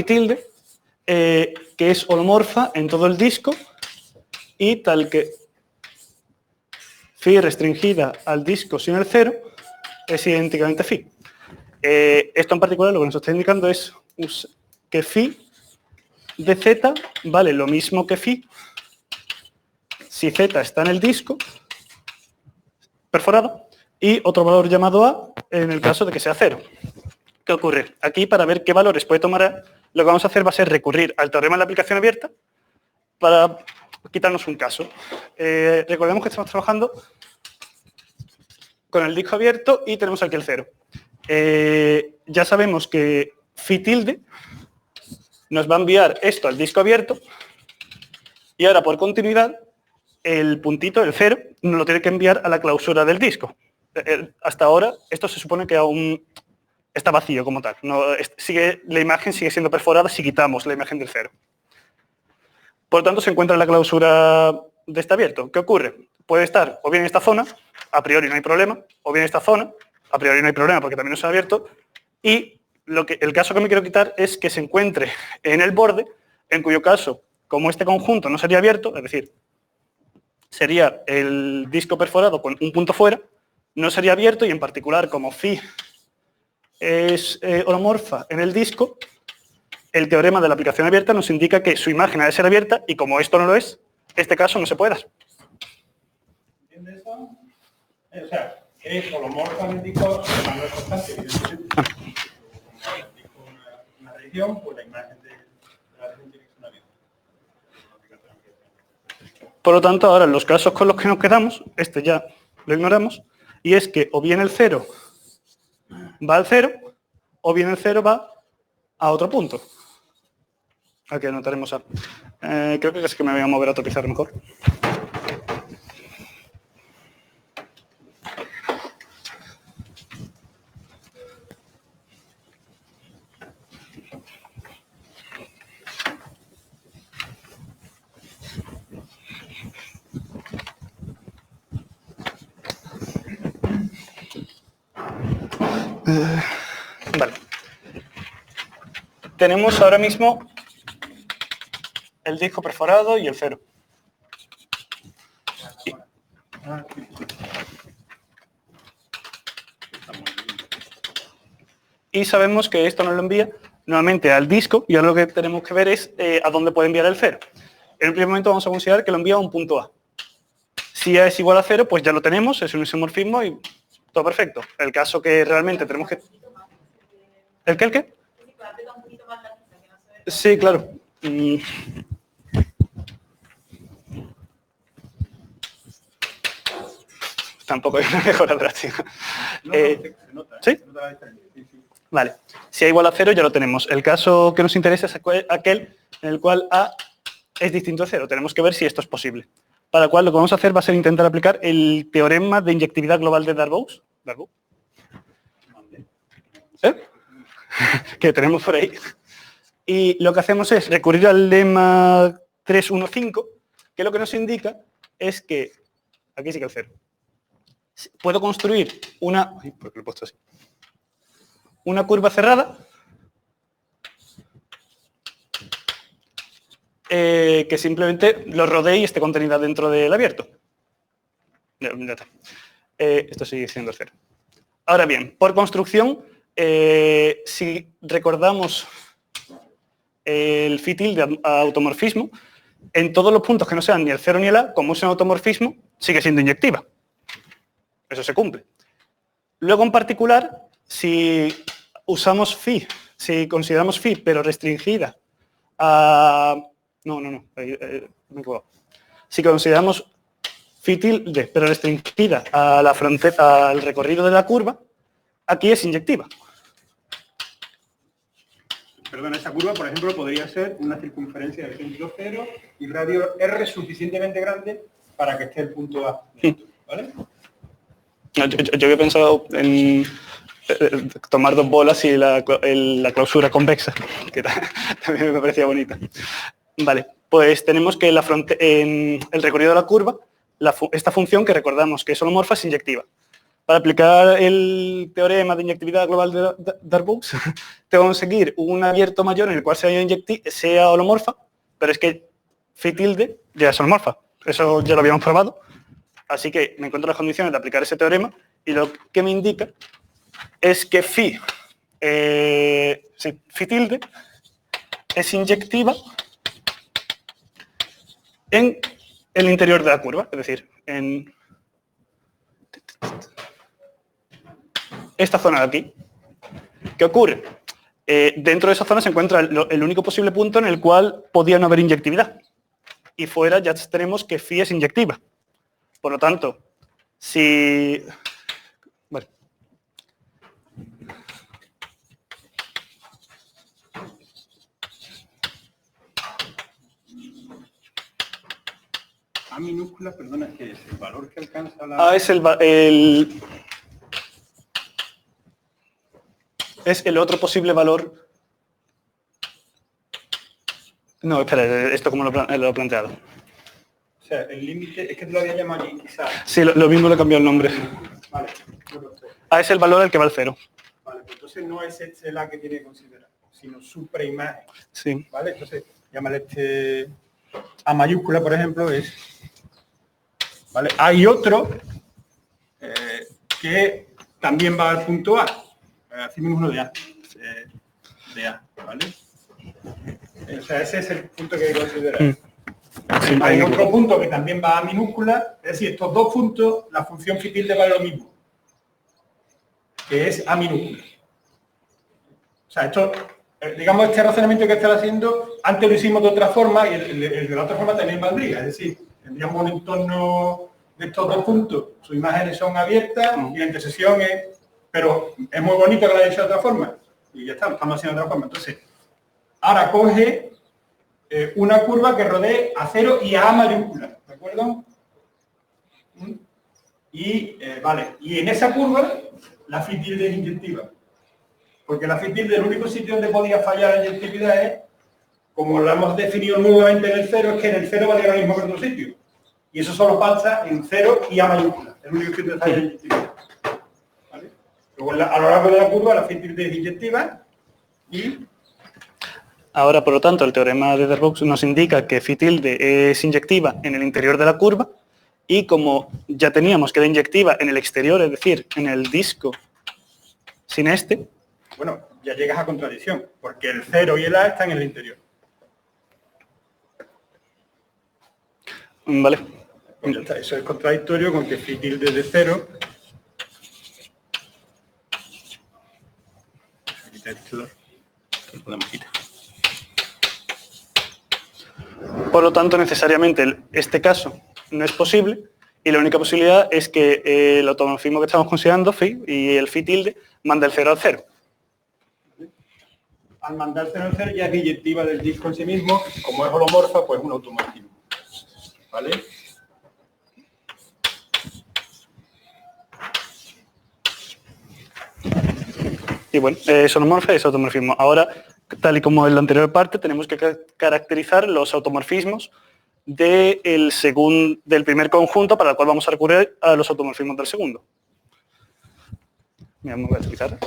Speaker 6: tilde, que es holomorfa en todo el disco y tal que phi restringida al disco sin el 0 es idénticamente phi. Esto en particular lo que nos está indicando es que phi de z vale lo mismo que phi si z está en el disco perforado y otro valor llamado a en el caso de que sea 0. ¿Qué ocurre? Aquí, para ver qué valores puede tomar A, lo que vamos a hacer va a ser recurrir al teorema de la aplicación abierta para quitarnos un caso. Recordemos que estamos trabajando con el disco abierto y tenemos aquí el 0. Ya sabemos que phi tilde nos va a enviar esto al disco abierto y ahora, por continuidad, el puntito, el 0, nos lo tiene que enviar a la clausura del disco. Hasta ahora, esto se supone que aún está vacío como tal. No, la imagen sigue siendo perforada si quitamos la imagen del 0. Por lo tanto, se encuentra en la clausura de este abierto. ¿Qué ocurre? Puede estar o bien en esta zona, a priori no hay problema, o bien en esta zona, a priori no hay problema porque también no es abierto, y el caso que me quiero quitar es que se encuentre en el borde, en cuyo caso, como este conjunto no sería abierto, es decir, sería el disco perforado con un punto fuera, no sería abierto y en particular como phi es holomorfa en el disco, el teorema de la aplicación abierta nos indica que su imagen ha de ser abierta y como esto no lo es, este caso no se puede dar.
Speaker 3: ¿Entiendes eso? O sea, es holomorfa en el disco, pero no es constante, evidentemente. Como el disco una religión, pues la imagen de la religión tiene que ser abierta.
Speaker 6: Por lo tanto, ahora en los casos con los que nos quedamos, este ya lo ignoramos, y es que o bien el 0 va al 0, o bien el 0 va a otro punto. Aquí anotaremos A. Creo que es que me voy a mover a otro pizarro mejor. Vale. Tenemos ahora mismo el disco perforado y el 0. y sabemos que esto nos lo envía nuevamente al disco y ahora lo que tenemos que ver es a dónde puede enviar el 0. En el primer momento vamos a considerar que lo envía a un punto A. Si A es igual a 0, pues ya lo tenemos, es un isomorfismo y todo perfecto. El caso que realmente tenemos que... ¿El qué? ¿El qué? Sí, claro. Tampoco hay una mejora drástica. ¿Sí? Vale. Si A igual a 0 ya lo tenemos. El caso que nos interesa es aquel en el cual A es distinto de 0. Tenemos que ver si esto es posible. Para lo cual lo que vamos a hacer va a ser intentar aplicar el teorema de inyectividad global de Darboux. Que tenemos por ahí. Y lo que hacemos es recurrir al lema 315, que lo que nos indica es que, aquí sí que el 0, puedo construir una, ¿por qué lo he puesto así? Una curva cerrada que simplemente lo rodee y esté contenida dentro del abierto. Ya está. Esto sigue siendo el 0. Ahora bien, por construcción, si recordamos el phi tilde automorfismo, en todos los puntos que no sean ni el 0 ni el A, como es un automorfismo, sigue siendo inyectiva. Eso se cumple. Luego, en particular, si usamos phi, si consideramos phi, pero restringida a... me he equivocado. Si consideramos phi tilde, pero restringida a la frontera, al recorrido de la curva, aquí es inyectiva.
Speaker 3: Perdón, esa curva, por ejemplo, podría ser una circunferencia del centro 0 y radio R suficientemente grande para que esté el punto A. ¿Vale?
Speaker 6: Yo había pensado en tomar dos bolas y la clausura convexa, que también me parecía bonita. Vale, pues tenemos que en el recorrido de la curva, esta función que recordamos que es holomorfa es inyectiva. Para aplicar el teorema de inyectividad global de Darboux, tengo que conseguir un abierto mayor en el cual sea holomorfa, pero es que phi tilde ya es holomorfa. Eso ya lo habíamos probado. Así que me encuentro las condiciones de aplicar ese teorema y lo que me indica es que phi tilde es inyectiva en el interior de la curva, es decir, en esta zona de aquí. ¿Qué ocurre? Dentro de esa zona se encuentra el único posible punto en el cual podía no haber inyectividad. Y fuera ya tenemos que phi es inyectiva. Por lo tanto, si... Bueno.
Speaker 3: A minúscula, perdona, que es el valor que alcanza la...
Speaker 6: A es es el otro posible valor. No, espera, esto como lo he planteado.
Speaker 3: O sea, el límite, es que te lo había llamado aquí, quizás.
Speaker 6: Sí, lo mismo le he cambiado el nombre.
Speaker 3: Vale.
Speaker 6: A es el valor al que va el 0.
Speaker 3: Vale, pues entonces no es este la que tiene que considerar, sino su preimagen.
Speaker 6: Sí.
Speaker 3: Vale, entonces llámale este A mayúscula, por ejemplo, es... ¿Vale? Hay otro que también va al punto A. Hacemos uno de A. ¿Vale? O sea, ese es el punto que hay que considerar.
Speaker 6: Sí,
Speaker 3: hay otro punto que también va a minúscula, es decir, estos dos puntos, la función phi tilde vale lo mismo, que es A minúscula. O sea, esto, digamos, este razonamiento que están haciendo, antes lo hicimos de otra forma y el de la otra forma también valdría, es decir, tendríamos un entorno de estos dos puntos, sus imágenes son abiertas y la intersección es... Pero es muy bonito que lo haya hecho de otra forma. Y ya está, lo estamos haciendo de otra forma. Entonces, ahora coge una curva que rodee a 0 y a mayúscula. ¿De acuerdo? Y, vale. Y en esa curva, la phi tilde es inyectiva. Porque la phi tilde, el único sitio donde podía fallar la inyectividad es, como lo hemos definido nuevamente en el 0, es que en el 0 valía lo mismo que en otro sitio. Y eso solo pasa en 0 y a mayúscula. El único sitio donde falla la inyectividad. Luego, a lo largo de la curva, la phi tilde es inyectiva y...
Speaker 6: Ahora, por lo tanto, el teorema de Darboux nos indica que phi tilde es inyectiva en el interior de la curva y como ya teníamos que era inyectiva en el exterior, es decir, en el disco sin este,
Speaker 3: Bueno, ya llegas a contradicción, porque el 0 y el A están en el interior.
Speaker 6: Vale.
Speaker 3: Pues ya está, eso es contradictorio con que phi tilde de 0. Lo podemos quitar.
Speaker 6: Por lo tanto, necesariamente este caso no es posible y la única posibilidad es que el automorfismo que estamos considerando, phi, y el phi tilde, manda el 0 al 0.
Speaker 3: Al mandar 0 al 0 ya es biyectiva del disco en sí mismo, como es holomorfa, pues es un automorfismo. ¿Vale?
Speaker 6: Y bueno, es holomorfa y es automorfismo. Ahora, tal y como en la anterior parte, tenemos que caracterizar los automorfismos del primer conjunto para el cual vamos a recurrir a los automorfismos del segundo. Mira, me voy a utilizar.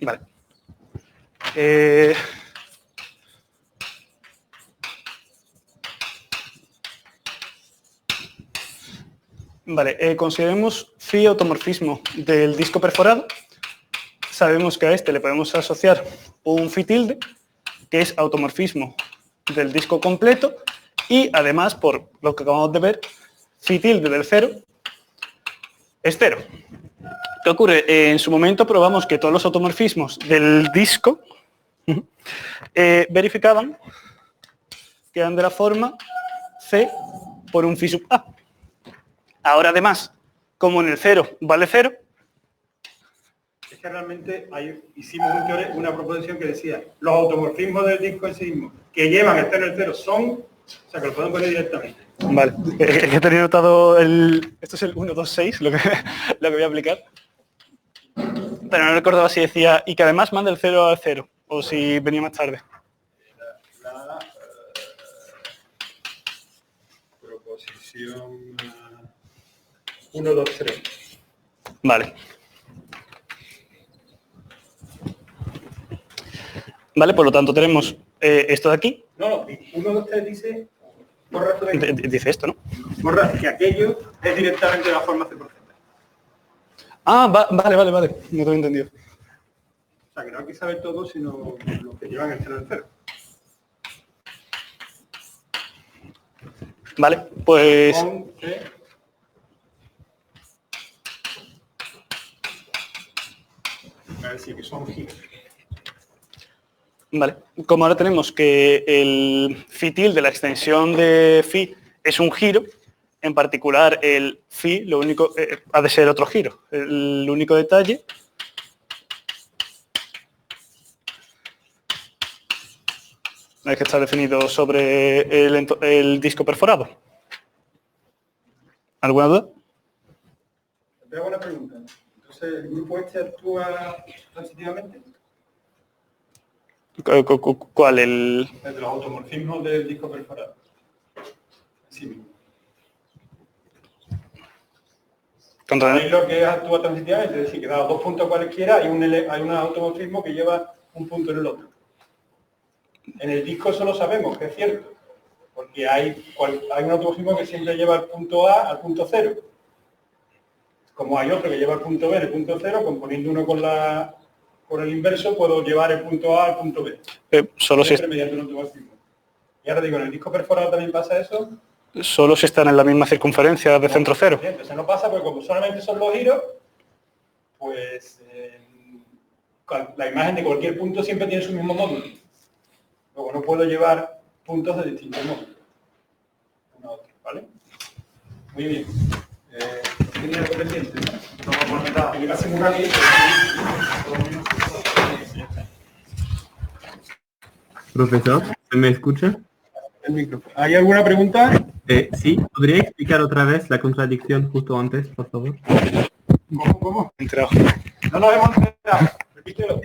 Speaker 6: Vale. Vale, consideremos phi automorfismo del disco perforado. Sabemos que a este le podemos asociar un phi tilde, que es automorfismo del disco completo, y además, por lo que acabamos de ver, phi tilde del 0 es 0. ¿Qué ocurre? En su momento probamos que todos los automorfismos del disco verificaban que eran de la forma C por un phi sub A. Ahora además, como en el 0 vale 0,
Speaker 3: es que realmente hicimos una proposición que decía los automorfismos del disco en sí mismo que llevan el 0 en el 0 son, o sea que lo podemos poner directamente.
Speaker 6: Vale, es que tenía notado esto es el 1, 2, 6, lo que voy a aplicar. Pero no recordaba si decía, y que además manda el 0 al 0, o si venía más tarde.
Speaker 3: La proposición 1, 2, 3.
Speaker 6: Vale. Vale, por lo tanto tenemos esto de aquí.
Speaker 3: No, 1, 2, 3 dice, borra esto de aquí.
Speaker 6: Dice esto, ¿no?
Speaker 3: Borra que aquello es directamente la forma C por Z.
Speaker 6: Ah, vale, no te he entendido.
Speaker 3: O sea, que no hay que saber todo, sino los que llevan el 0 al 0.
Speaker 6: Vale, pues...
Speaker 3: Con C. A ver si que son giros.
Speaker 6: Vale, como ahora tenemos que el phi tilde de la extensión de phi es un giro, en particular el phi lo único ha de ser otro giro. El único detalle es que está definido sobre el disco perforado. ¿Alguna duda?
Speaker 3: Te hago una pregunta. Entonces, ¿el grupo este actúa transitivamente?
Speaker 6: ¿Cuál? El
Speaker 3: De los automorfismos del disco perforado. Sí mismo. ¿Sabéis lo que actúa transitivamente? Es decir, que dado 2 puntos cualesquiera hay un automorfismo que lleva un punto en el otro. En el disco eso lo sabemos, que es cierto. Porque hay un automorfismo que siempre lleva el punto A al punto 0. Como hay otro que lleva el punto B en el punto 0, componiendo uno con el inverso, puedo llevar el punto A al punto B.
Speaker 6: Solo si
Speaker 3: mediante un automorfismo. Y ahora digo, ¿en el disco perforado también pasa eso?
Speaker 6: Solo si están en la misma circunferencia de centro cero.
Speaker 3: Entonces no pasa porque como solamente son los giros, pues la imagen de cualquier punto siempre tiene su mismo módulo. Luego no puedo llevar puntos de distintos módulos. Uno a otro, ¿vale? Muy bien. ¿Tenía algo pendiente? No, por nada. Gracias muy rápido.
Speaker 5: Profesor, ¿se me escucha?
Speaker 3: El micrófono. ¿Hay alguna pregunta?
Speaker 5: Sí, ¿podría explicar otra vez la contradicción justo antes, por favor?
Speaker 3: ¿Cómo?
Speaker 6: Entrado.
Speaker 3: No nos hemos enterado. Repítelo.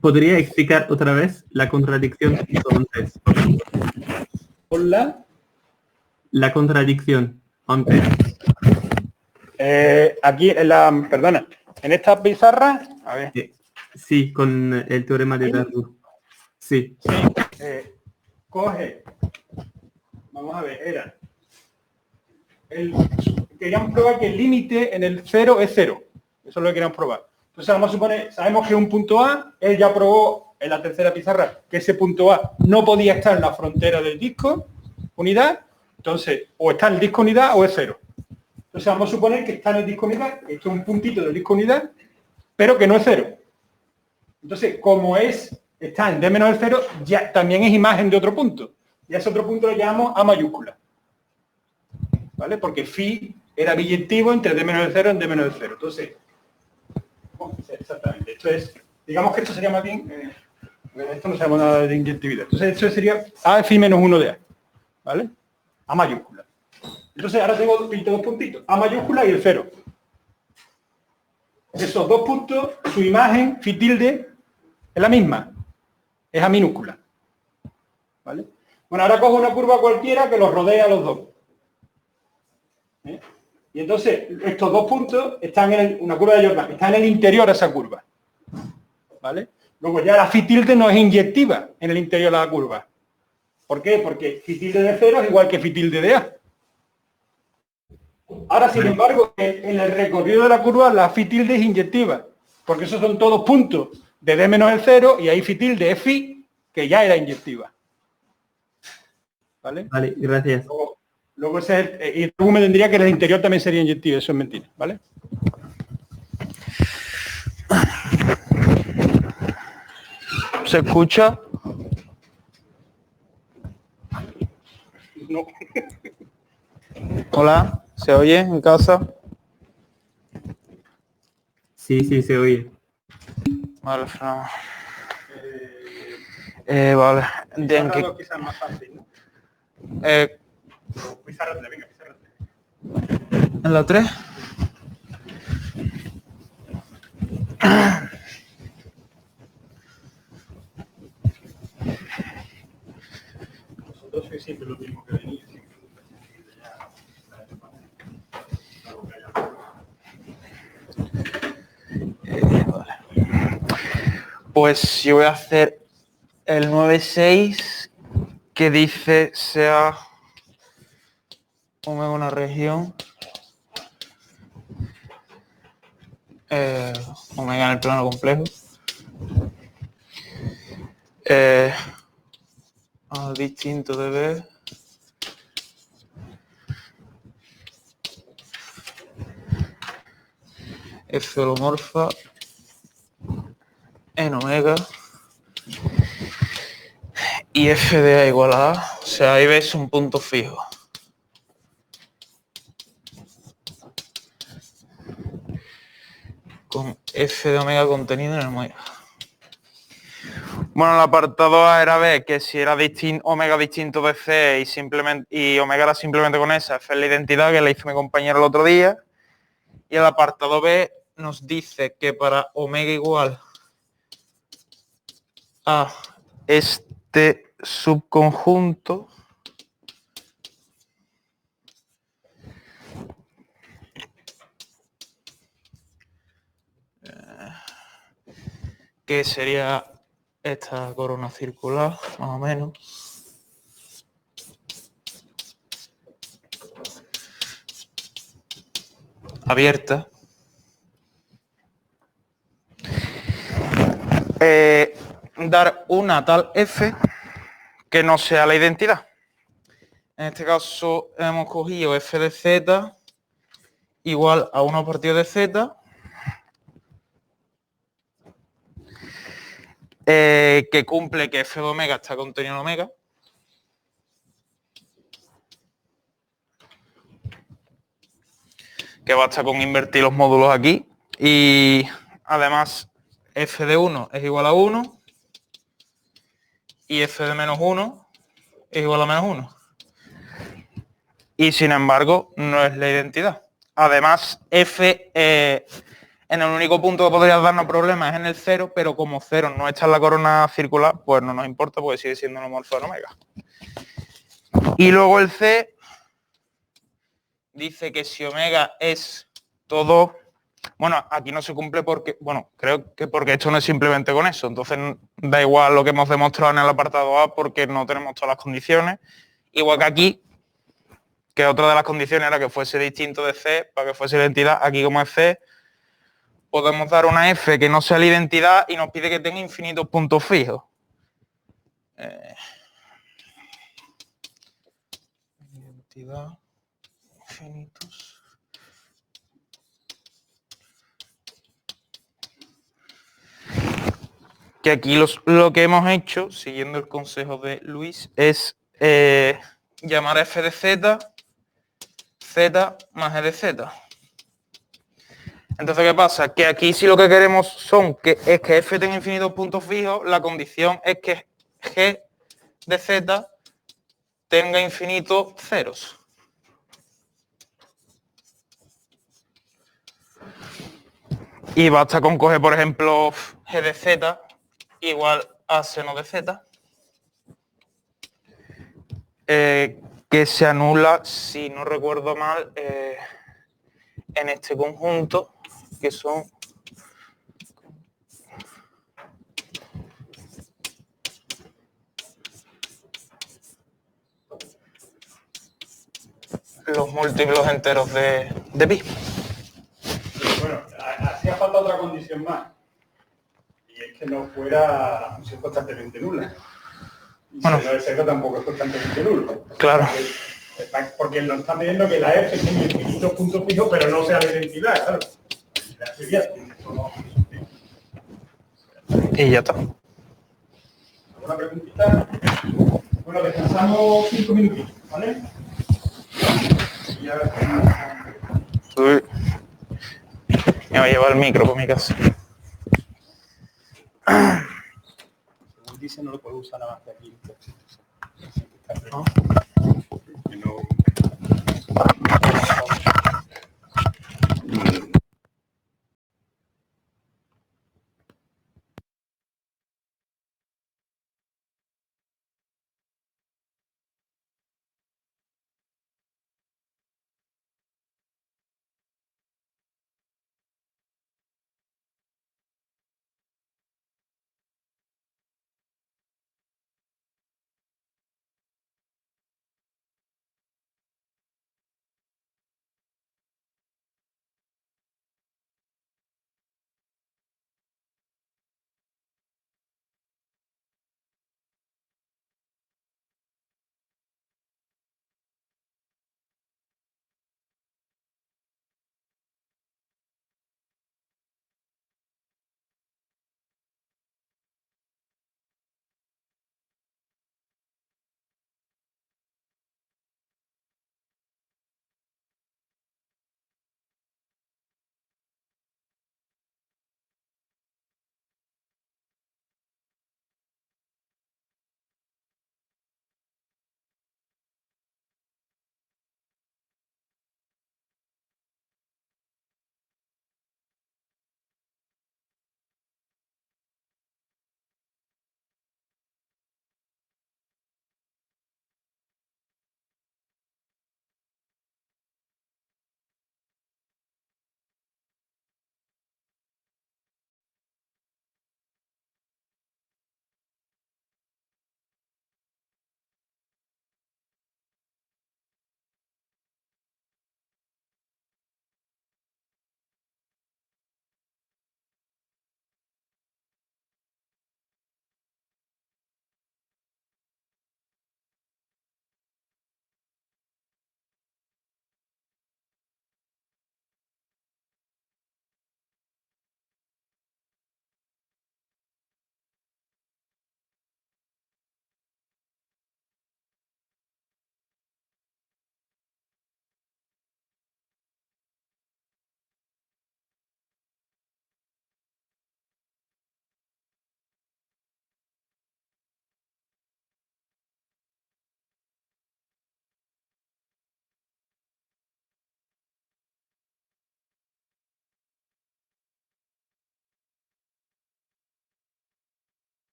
Speaker 5: ¿Podría explicar otra vez la contradicción justo antes, por favor?
Speaker 3: Hola.
Speaker 5: La contradicción Ampere.
Speaker 3: Aquí en esta pizarra, a ver,
Speaker 5: Sí, con el teorema de Darboux. Sí.
Speaker 3: coge, vamos a ver, queríamos probar que el límite en el 0 es 0. Eso es lo que queríamos probar. Entonces vamos a suponer, sabemos que un punto A, él ya probó en la tercera pizarra que ese punto A no podía estar en la frontera del disco unidad, entonces o está en el disco unidad o es 0. Entonces vamos a suponer que está en el disco unidad, esto es un puntito del disco unidad, pero que no es 0. Entonces, como está en D menos el 0, ya también es imagen de otro punto. Y a ese otro punto lo llamamos A mayúscula. ¿Vale? Porque phi era biyectivo entre D menos el 0 en D menos el 0. Entonces, exactamente. Esto es, digamos que esto sería más bien, esto no sabemos nada de inyectividad. Entonces, esto sería A phi menos 1 de A. ¿Vale? A mayúscula. Entonces, ahora tengo dos puntitos. A mayúscula y el 0. Esos dos puntos, su imagen, phi tilde, es la misma. Es A minúscula. ¿Vale? Bueno, ahora cojo una curva cualquiera que los rodea a los dos. Y entonces, estos dos puntos están una curva de Jordan, está en el interior de esa curva. ¿Vale? Luego ya la phi tilde no es inyectiva en el interior de la curva. ¿Por qué? Porque phi tilde de 0 es igual que phi tilde de A. Ahora, sin embargo, en el recorrido de la curva la phi tilde es inyectiva, porque esos son todos puntos de D menos el 0 y ahí phi tilde es phi, que ya era inyectiva. ¿Vale?
Speaker 5: Vale, gracias.
Speaker 3: Luego ese es y luego me tendría que en el interior también sería inyectivo, eso es mentira, ¿vale?
Speaker 4: ¿Se escucha?
Speaker 3: No.
Speaker 1: Hola, ¿se oye en casa?
Speaker 5: Sí, sí, se oye.
Speaker 1: Vale, Fran. Vale.
Speaker 3: Pizarra quizás más fácil, ¿no? Pizarra, venga, pizarra.
Speaker 1: ¿En la 3?
Speaker 3: Nosotros sois siempre lo mismo que venís.
Speaker 1: Vale. Pues yo voy a hacer el 9,6 que dice sea omega una región omega en el plano complejo distinto de B F holomorfa en omega y F de A igual a A, o sea, ahí ves un punto fijo. Con F de omega contenido en el omega. Bueno, el apartado A era ver que si era omega distinto de C y omega era simplemente con esa, F es la identidad que le hizo mi compañero el otro día. Y el apartado B nos dice que para omega igual a este subconjunto que sería esta corona circular, más o menos. Abierta. Dar una tal F que no sea la identidad. En este caso hemos cogido F de Z igual a 1 partido de Z que cumple que F de omega está contenido en omega. Que basta con invertir los módulos aquí. Y además F de 1 es igual a 1 y F de menos 1 es igual a menos 1. Y sin embargo no es la identidad. Además F en el único punto que podría darnos problemas es en el 0, pero como 0 no está en la corona circular, pues no nos importa porque sigue siendo un homorfo en omega. Y luego el C
Speaker 7: dice que si omega es todo... Bueno, aquí no se cumple porque, bueno, creo que porque esto no es simplemente con eso, entonces da igual lo que hemos demostrado en el apartado A porque no tenemos todas las condiciones. Igual que aquí, que otra de las condiciones era que fuese distinto de C para que fuese identidad, aquí como es C, podemos dar una F que no sea la identidad y nos pide que tenga infinitos puntos fijos. Identidad, infinitos. Que aquí lo que hemos hecho, siguiendo el consejo de Luis, es llamar a f de z, z más e de z. Entonces, ¿qué pasa? Que aquí si lo que queremos es que f tenga infinitos puntos fijos, la condición es que g de z tenga infinitos ceros. Y basta con coger, por ejemplo, g de z igual a seno de z, que se anula, si no recuerdo mal, en este conjunto, que son los múltiplos enteros de pi.
Speaker 3: Bueno, hacía falta otra condición más. Y es que no fuera la función constantemente nula. Y
Speaker 7: Bueno.
Speaker 3: seno de cero tampoco es constantemente nulo.
Speaker 7: Claro.
Speaker 3: Porque nos está pidiendo que la f tenga infinitos puntos fijos, pero no sea la identidad, claro. La sería, esto no.
Speaker 7: Y ya está.
Speaker 3: ¿Alguna preguntita? Bueno, descansamos 5 minutitos, ¿vale? Y ahora
Speaker 7: Uy. Me voy a llevar el micro por mi casa.
Speaker 3: según dice, no lo puedo usar nada más que aquí. Que no-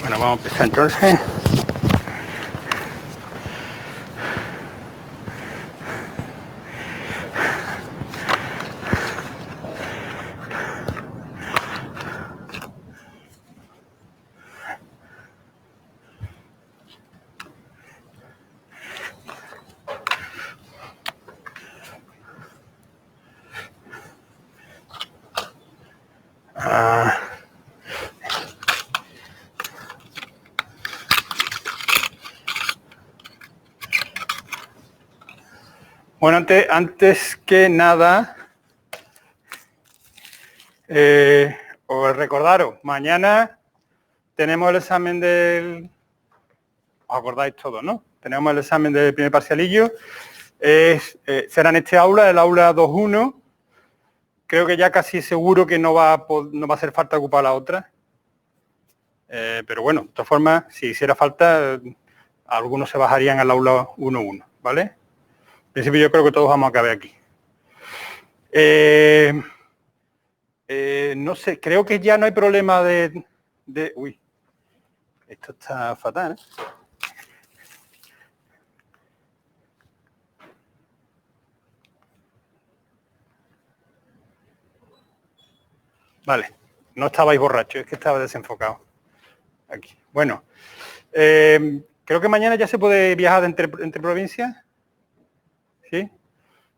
Speaker 3: Bueno, vamos a empezar entonces. Bueno, antes que nada, os recordaros, mañana tenemos el examen del... Os acordáis todos, ¿no? Tenemos el examen del primer parcialillo. Será en este aula, el aula 2.1. Creo que ya casi seguro que no va a hacer falta ocupar la otra. Pero bueno, de todas formas, si hiciera falta, algunos se bajarían al aula 1.1, ¿vale? En principio yo creo que todos vamos a caber aquí. No sé, creo que ya no hay problema de... Uy, esto está fatal, ¿eh? Vale, no estabais borrachos, es que estaba desenfocado. Aquí. Bueno, creo que mañana ya se puede viajar entre provincias. ¿Sí?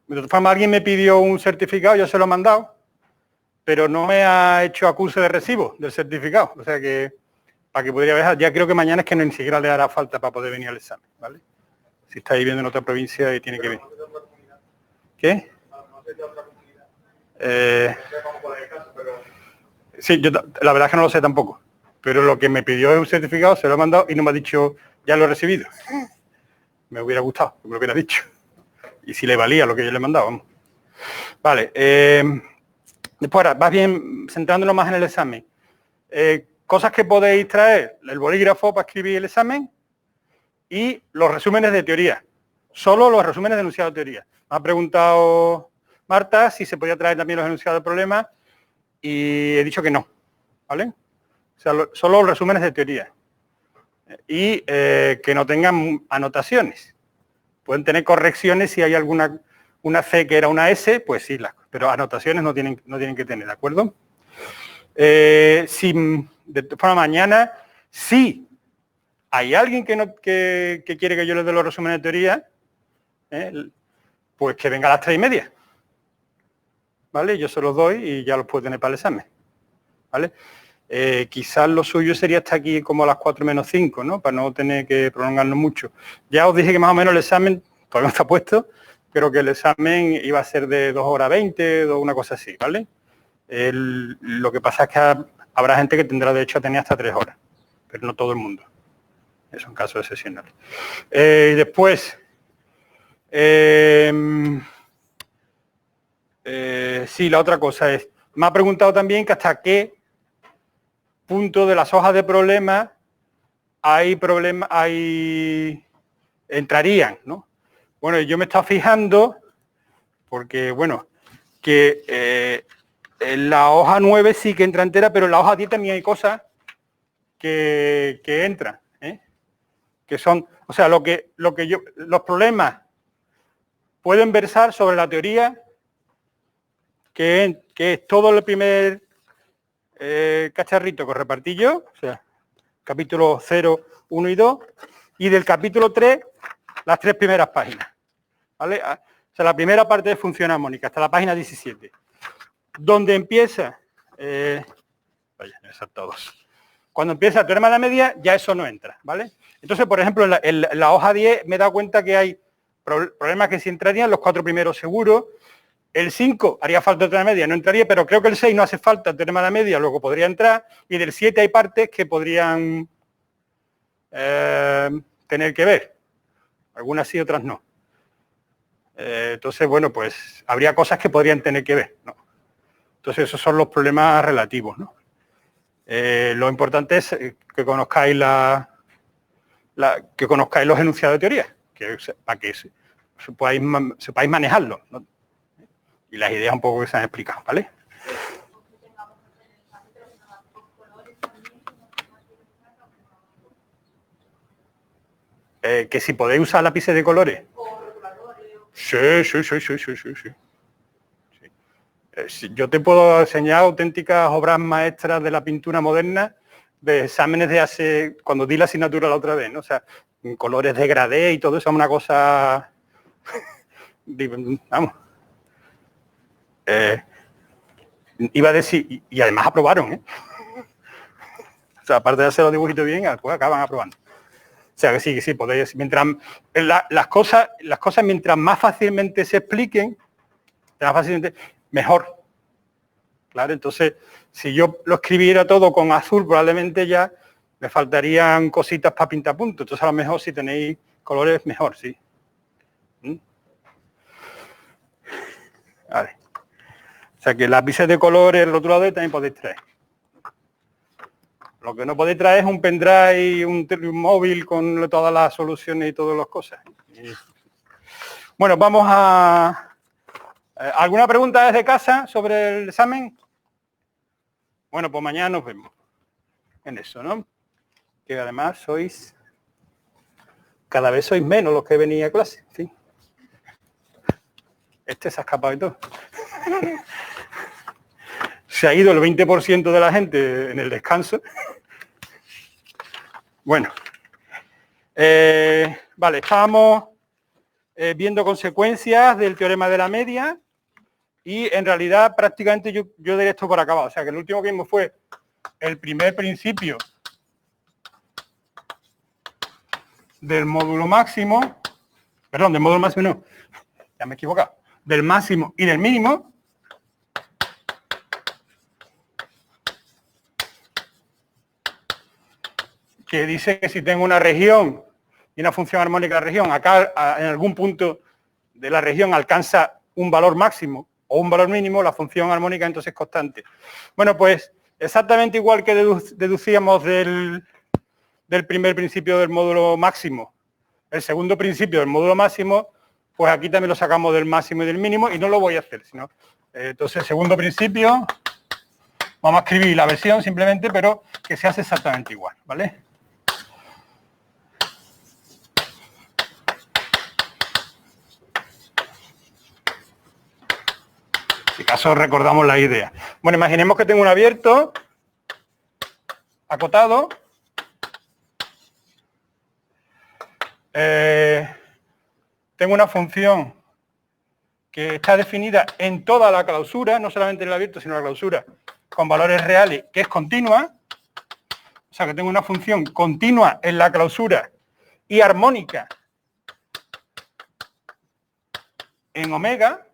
Speaker 3: De todas formas, alguien me pidió un certificado, yo se lo he mandado, pero no me ha hecho acuse de recibo del certificado. O sea que, para que pudiera viajar, ya creo que mañana es que ni siquiera le hará falta para poder venir al examen, ¿vale? Si está viviendo en otra provincia y tiene que venir. ¿Qué? Sí, yo la verdad es que no lo sé tampoco, pero lo que me pidió es un certificado, se lo he mandado y no me ha dicho, ya lo he recibido. Me hubiera gustado que me lo hubiera dicho. Y si le valía lo que yo le he mandado, vamos. Vale, después ahora, vas bien centrándonos más en el examen. Cosas que podéis traer, el bolígrafo para escribir el examen y los resúmenes de teoría. Solo los resúmenes de enunciado de teoría. Me ha preguntado Marta si se podía traer también los enunciados de problemas y he dicho que no, ¿vale? O sea, solo los resúmenes de teoría. Y que no tengan anotaciones. Pueden tener correcciones si hay una C que era una S, pues sí, pero anotaciones no tienen que tener, ¿de acuerdo? Si de forma mañana, si hay alguien que quiere que yo le dé los resúmenes de teoría, pues que venga a las 3:30, ¿vale? Yo se los doy y ya los puedo tener para el examen, ¿vale? Quizás lo suyo sería hasta aquí como a las 4:05, ¿no? Para no tener que prolongarnos mucho. Ya os dije que más o menos el examen, todavía no está puesto, pero que el examen iba a ser de 2:20 o una cosa así, ¿vale? Lo que pasa es que habrá gente que tendrá derecho a tener hasta 3 horas, pero no todo el mundo. Eso en caso excepcional. Después, sí, la otra cosa es, me ha preguntado también que hasta qué punto de las hojas de problemas entrarían, ¿no? Bueno, yo me he estado fijando, porque, bueno, que en la hoja 9 sí que entra entera, pero en la hoja 10 también hay cosas que entran, que son, o sea, los problemas pueden versar sobre la teoría, que es todo el primer cacharrito que repartí yo, o sea, capítulo 0, 1 y 2, y del capítulo 3, las 3 primeras páginas, ¿vale? O sea, la primera parte de función armónica, hasta la página 17. Donde empieza, vaya, me he saltado 2. Cuando empieza el teorema de la media, ya eso no entra, ¿vale? Entonces, por ejemplo, en la hoja 10 me he dado cuenta que hay problemas que sí entrarían, los 4 primeros seguros. El 5 haría falta el teorema de la media, no entraría, pero creo que el 6 no hace falta el teorema de la media, luego podría entrar, y del 7 hay partes que podrían tener que ver. Algunas sí, otras no. Entonces, bueno, pues habría cosas que podrían tener que ver, ¿no? Entonces, esos son los problemas relativos, ¿no? Lo importante es que conozcáis que conozcáis los enunciados de teoría, para que sepáis manejarlos, ¿no? Y las ideas un poco que se han explicado, ¿vale? Que si podéis usar lápices de colores. Sí. Yo te puedo enseñar auténticas obras maestras de la pintura moderna, de exámenes de hace, cuando di la asignatura la otra vez, ¿no? O sea, colores degradé y todo eso es una cosa, vamos. Iba a decir, y además aprobaron, ¿eh? O sea, aparte de hacer los dibujitos bien, pues acaban aprobando. O sea, que sí, podéis, mientras las cosas mientras más fácilmente se expliquen, mejor. Claro, entonces, si yo lo escribiera todo con azul, probablemente ya me faltarían cositas para pintar puntos. Entonces, a lo mejor si tenéis colores, mejor, sí. Vale. O sea, que lápices de colores, el rotulador también podéis traer. Lo que no podéis traer es un pendrive, un móvil con todas las soluciones y todas las cosas. Bueno, vamos a... ¿Alguna pregunta desde casa sobre el examen? Bueno, pues mañana nos vemos en eso, ¿no? Que además cada vez sois menos los que venís a clase, en fin. Este se ha escapado y todo. Se ha ido el 20% de la gente en el descanso. Bueno. Vale, estábamos viendo consecuencias del teorema de la media y en realidad prácticamente yo diré esto por acabado. O sea que el último que vimos fue el primer principio del módulo máximo, perdón, del módulo máximo no, ya me he equivocado, del máximo y del mínimo. Que dice que si tengo una región y una función armónica de la región, acá en algún punto de la región alcanza un valor máximo o un valor mínimo, la función armónica entonces es constante. Bueno, pues exactamente igual que deducíamos del primer principio del módulo máximo, el segundo principio del módulo máximo, pues aquí también lo sacamos del máximo y del mínimo y no lo voy a hacer, sino entonces segundo principio, vamos a escribir la versión simplemente, pero que se hace exactamente igual, ¿vale? Si acaso recordamos la idea. Bueno, imaginemos que tengo un abierto acotado. Tengo una función que está definida en toda la clausura, no solamente en el abierto, sino en la clausura, con valores reales, que es continua. O sea, que tengo una función continua en la clausura y armónica en omega.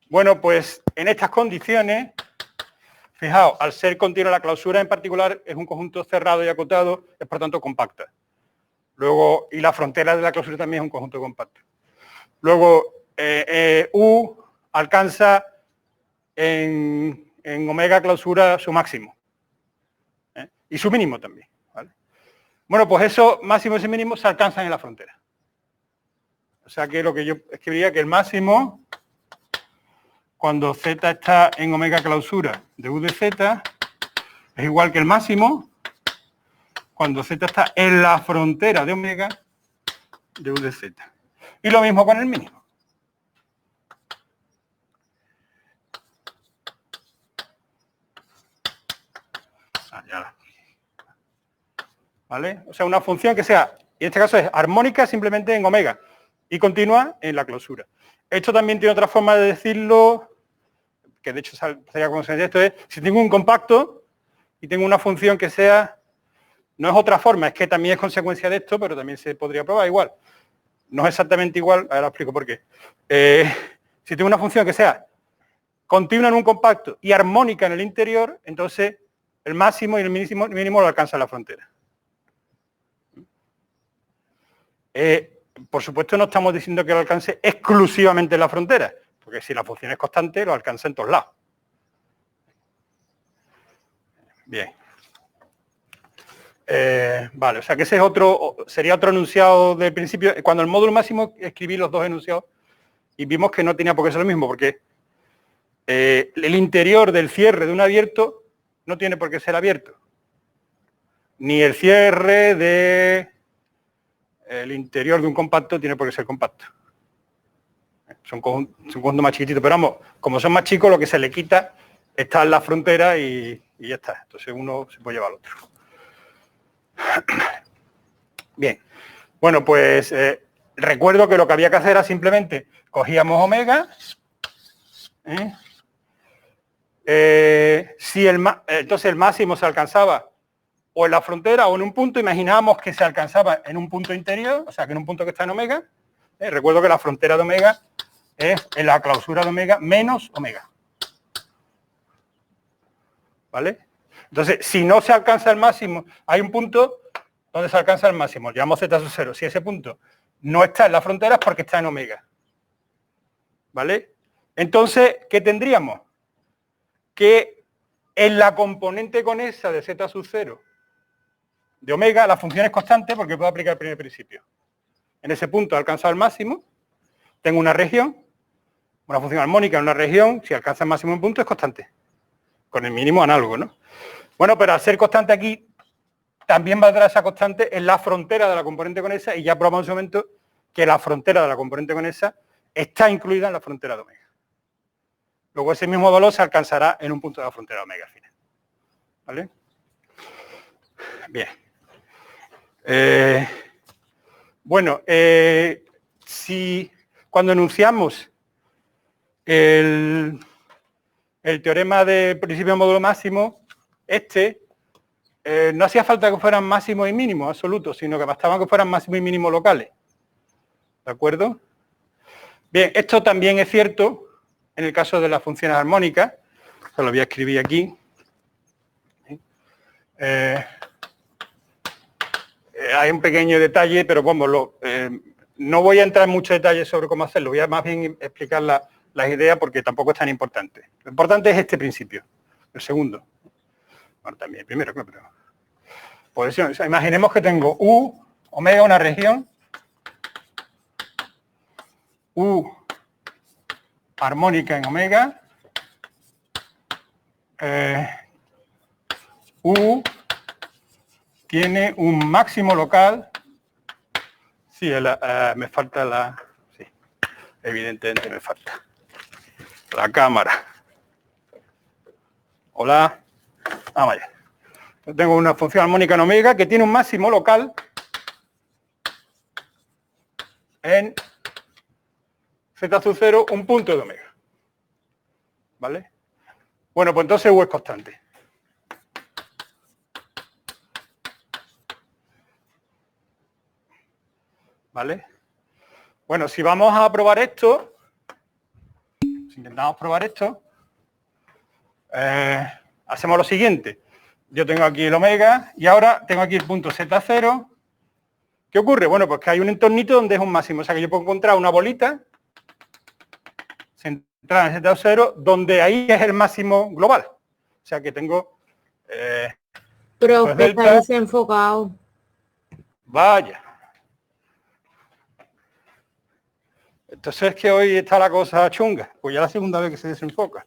Speaker 3: Bueno, pues en estas condiciones, fijaos, al ser continua la clausura en particular es un conjunto cerrado y acotado, es por tanto compacta. Luego, y la frontera de la clausura también es un conjunto compacto. Luego, U alcanza en omega clausura su máximo. Y su mínimo también. ¿Vale? Bueno, pues esos máximos y mínimos se alcanzan en la frontera. O sea que lo que yo escribiría que el máximo, cuando z está en omega clausura de u de z, es igual que el máximo cuando z está en la frontera de omega de u de z. Y lo mismo con el mínimo. ¿Vale? O sea, una función que sea, en este caso es armónica simplemente en omega y continua en la clausura. Esto también tiene otra forma de decirlo, que de hecho sería como se dice esto, es si tengo un compacto y tengo una función que sea, no es otra forma, es que también es consecuencia de esto, pero también se podría probar igual. No es exactamente igual, ahora explico por qué. Si tengo una función que sea continua en un compacto y armónica en el interior, entonces el máximo y el mínimo lo alcanza en la frontera. Por supuesto no estamos diciendo que lo alcance exclusivamente en la frontera, porque si la función es constante lo alcanza en todos lados. Bien. Vale, o sea que ese es sería otro enunciado del principio. Cuando el módulo máximo escribí los dos enunciados y vimos que no tenía por qué ser lo mismo, porque el interior del cierre de un abierto no tiene por qué ser abierto. Ni el cierre de el interior de un compacto tiene por qué ser compacto. Son conjuntos más chiquititos, pero vamos, como son más chicos, lo que se le quita está en la frontera y ya está. Entonces uno se puede llevar al otro. Bien. Bueno, pues recuerdo que lo que había que hacer era simplemente cogíamos omega. Entonces el máximo se alcanzaba o en la frontera o en un punto. Imaginábamos que se alcanzaba en un punto interior, o sea, que en un punto que está en omega. Recuerdo que la frontera de omega es en la clausura de omega menos omega. ¿Vale? Entonces, si no se alcanza el máximo, hay un punto donde se alcanza el máximo, llamamos z sub 0. Si ese punto no está en la frontera es porque está en omega. ¿Vale? Entonces, ¿qué tendríamos? Que en la componente conexa de z sub 0 de omega, la función es constante porque puedo aplicar el primer principio. En ese punto he alcanzado el máximo, tengo una región, una función armónica en una región, si alcanza el máximo en un punto es constante, con el mínimo análogo, ¿no? Bueno, pero al ser constante aquí, también valdrá esa constante en la frontera de la componente conexa y ya probamos en su momento que la frontera de la componente conexa está incluida en la frontera de omega. Luego ese mismo valor se alcanzará en un punto de la frontera de omega al final. ¿Vale? Bien. Bueno, si cuando enunciamos el teorema de principio de módulo máximo, no hacía falta que fueran máximos y mínimos absolutos, sino que bastaban que fueran máximos y mínimos locales. ¿De acuerdo? Bien, esto también es cierto en el caso de las funciones armónicas. Se lo voy a escribir aquí. Hay un pequeño detalle, pero vamos, no voy a entrar en muchos detalles sobre cómo hacerlo. Voy a más bien explicar las ideas porque tampoco es tan importante. Lo importante es este principio, el segundo. Bueno, también el primero, claro, pero... Pues, o sea, imaginemos que tengo U, omega, una región, U armónica en omega, U tiene un máximo local. Sí, me falta la... Sí, evidentemente me falta. La cámara. Hola. Vaya. Yo tengo una función armónica en omega que tiene un máximo local en z sub 0, un punto de omega. ¿Vale? Bueno, pues entonces U es constante. ¿Vale? Bueno, si vamos a probar esto, si intentamos probar esto, hacemos lo siguiente. Yo tengo aquí el omega y ahora tengo aquí el punto Z0. ¿Qué ocurre? Bueno, pues que hay un entornito donde es un máximo. O sea que yo puedo encontrar una bolita centrada en Z0 donde ahí es el máximo global. O sea que tengo...
Speaker 8: Pero
Speaker 3: pues
Speaker 8: está desenfocado.
Speaker 3: Vaya. Entonces es que hoy está la cosa chunga. Pues ya la segunda vez que se desenfoca.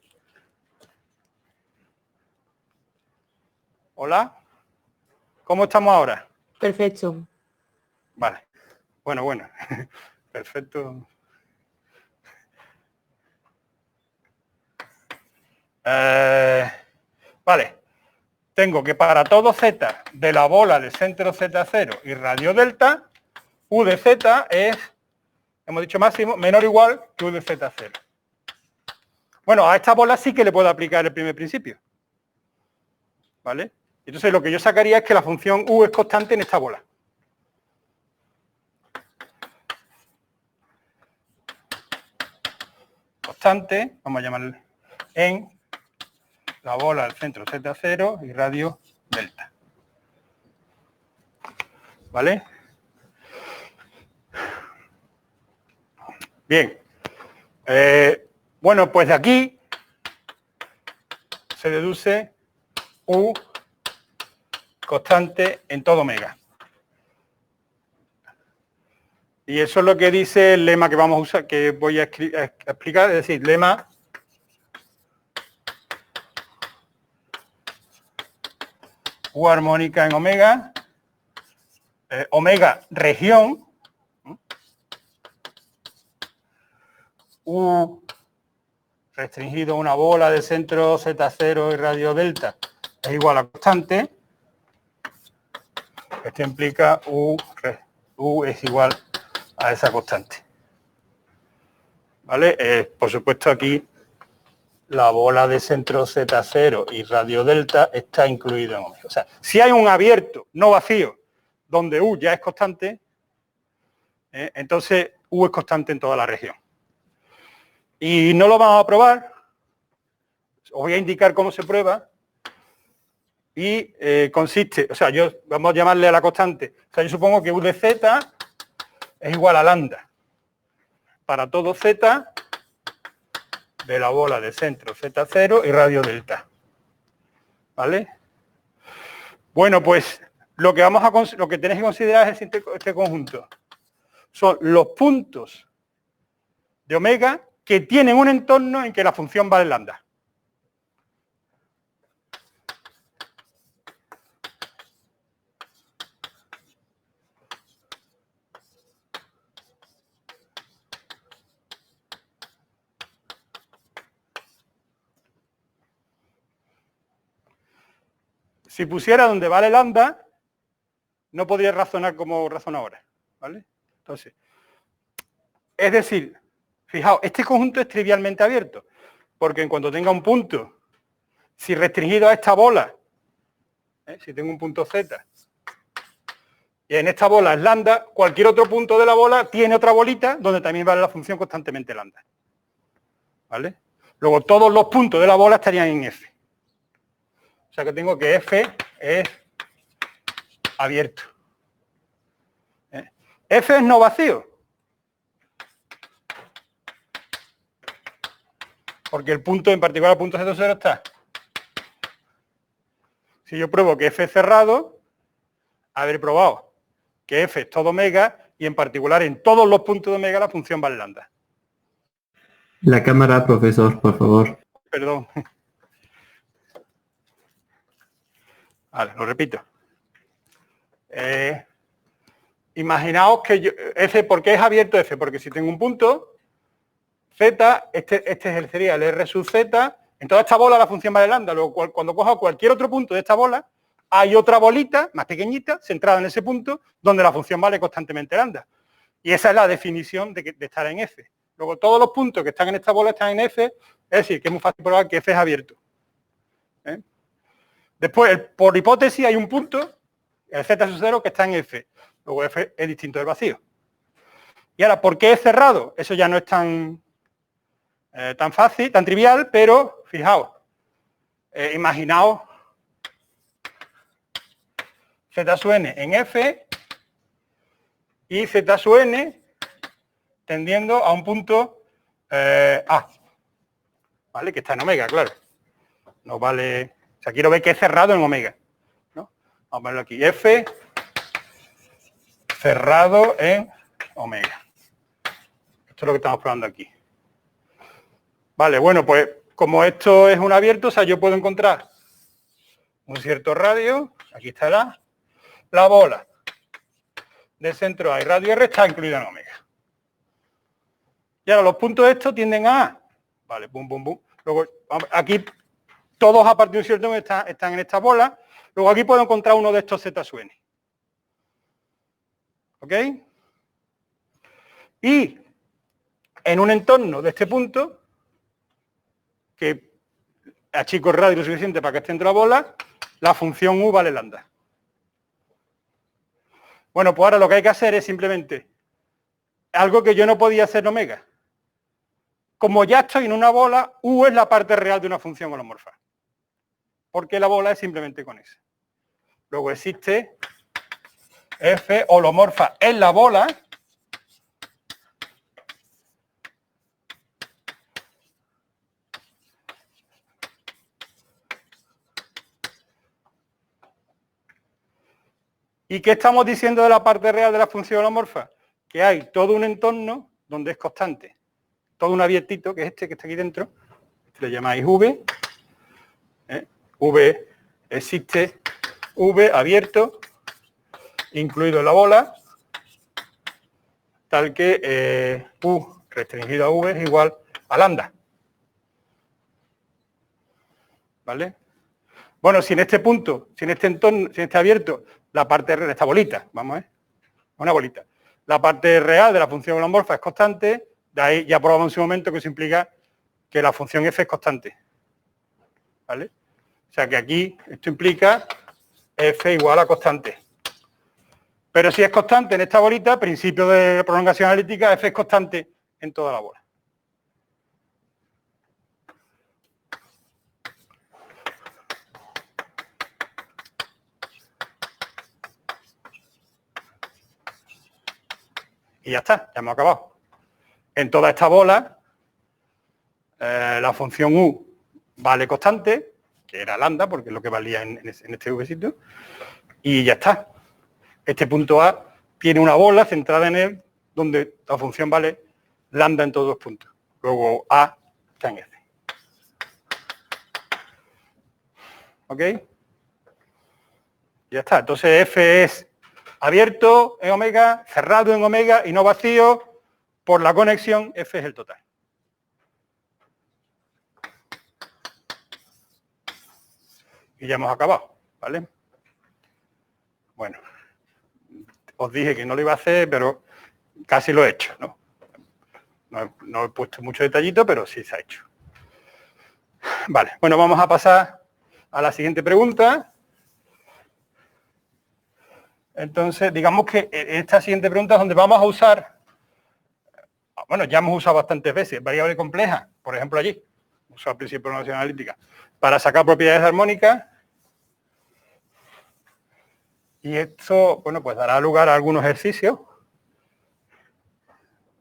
Speaker 3: Hola. ¿Cómo estamos ahora?
Speaker 8: Perfecto.
Speaker 3: Vale. Bueno. Perfecto. Vale. Tengo que para todo z de la bola de centro Z0 y radio delta, U de z es, hemos dicho máximo, menor o igual que U de Z0. Bueno, a esta bola sí que le puedo aplicar el primer principio. ¿Vale? Entonces lo que yo sacaría es que la función U es constante en esta bola. Constante, vamos a llamarle, en la bola del centro Z0 y radio delta. ¿Vale? Bien. Bueno, pues de aquí se deduce U constante en todo omega. Y eso es lo que dice el lema que vamos a usar, que voy a explicar, es decir, lema U armónica en omega, omega región, U restringido a una bola de centro Z0 y radio delta es igual a constante, esto implica U es igual a esa constante. ¿Vale? Por supuesto aquí la bola de centro Z0 y radio delta está incluido en omega. O sea, si hay un abierto no vacío donde U ya es constante, entonces U es constante en toda la región. Y no lo vamos a probar, os voy a indicar cómo se prueba, y consiste, o sea, vamos a llamarle a la constante, o sea, yo supongo que U de Z es igual a lambda para todo Z de la bola de centro Z0 y radio delta. ¿Vale? Bueno, pues lo que tenéis que considerar es este conjunto. Son los puntos de omega que tienen un entorno en que la función vale lambda. Si pusiera donde vale lambda, no podría razonar como razono ahora, ¿vale? Entonces, es decir, fijaos, este conjunto es trivialmente abierto, porque en cuanto tenga un punto, si restringido a esta bola, si tengo un punto Z, y en esta bola es lambda, cualquier otro punto de la bola tiene otra bolita donde también vale la función constantemente lambda, ¿vale? Luego todos los puntos de la bola estarían en F. O sea que tengo que F es abierto. F es no vacío. Porque el punto, en particular el punto Z0 está. Si yo pruebo que F es cerrado, haber probado que F es todo omega y en particular en todos los puntos de omega la función vale lambda.
Speaker 5: La cámara, profesor, por favor.
Speaker 3: Perdón. Vale, lo repito. Imaginaos que F, ¿por qué es abierto F? Porque si tengo un punto, Z, sería el R sub Z, en toda esta bola la función vale lambda. Luego, cuando coja cualquier otro punto de esta bola, hay otra bolita más pequeñita, centrada en ese punto, donde la función vale constantemente lambda. Y esa es la definición de estar en F. Luego, todos los puntos que están en esta bola están en F, es decir, que es muy fácil probar que F es abierto. Después, por hipótesis, hay un punto, el Z sub 0, que está en F. Luego F es distinto del vacío. Y ahora, ¿por qué es cerrado? Eso ya no es tan fácil, tan trivial, pero fijaos, imaginaos Z sub n en F y Z sub n tendiendo a un punto A. ¿Vale? Que está en omega, claro. No vale... O sea, quiero ver que es cerrado en omega, ¿no? Vamos a ponerlo aquí. F cerrado en omega. Esto es lo que estamos probando aquí. Vale, bueno, pues como esto es un abierto, o sea, yo puedo encontrar un cierto radio, aquí estará, la bola del centro A y radio R está incluida en omega. Y ahora los puntos estos tienden a A. Vale, pum, pum, pum. Luego, aquí... Todos a partir de un cierto momento están en esta bola. Luego aquí puedo encontrar uno de estos Z sub n. ¿Ok? Y en un entorno de este punto, que achico el radio lo suficiente para que esté dentro de la bola, la función U vale lambda. Bueno, pues ahora lo que hay que hacer es simplemente algo que yo no podía hacer en omega. Como ya estoy en una bola, U es la parte real de una función holomorfa. Porque la bola es simplemente con S. Luego existe F holomorfa en la bola. ¿Y qué estamos diciendo de la parte real de la función holomorfa? Que hay todo un entorno donde es constante. Todo un abiertito, que es este que está aquí dentro. Este le llamáis V. V existe V abierto, incluido en la bola, tal que U restringido a V es igual a lambda. ¿Vale? Bueno, si en este punto, si en este entorno, si en este abierto, la parte de esta bolita, vamos a ver, una bolita, la parte real de la función holomorfa es constante, de ahí ya probamos en su momento que eso implica que la función f es constante. ¿Vale? O sea que aquí esto implica f igual a constante. Pero si es constante en esta bolita, principio de prolongación analítica, f es constante en toda la bola. Y ya está, ya hemos acabado. En toda esta bola, la función u vale constante, que era lambda, porque es lo que valía en este v-sitio, y ya está. Este punto A tiene una bola centrada en él, donde la función vale lambda en todos los puntos. Luego A está en F. ¿Ok? Ya está. Entonces F es abierto en omega, cerrado en omega y no vacío. Por la conexión, F es el total. Y ya hemos acabado, ¿vale? Bueno, os dije que no lo iba a hacer, pero casi lo he hecho, ¿no? No he puesto mucho detallito, pero sí se ha hecho. Vale, bueno, vamos a pasar a la siguiente pregunta. Entonces, digamos que esta siguiente pregunta es donde vamos a usar, bueno, ya hemos usado bastantes veces, variable compleja, por ejemplo allí, usado al principio de programación analítica, para sacar propiedades armónicas. Y esto, bueno, pues dará lugar a algunos ejercicios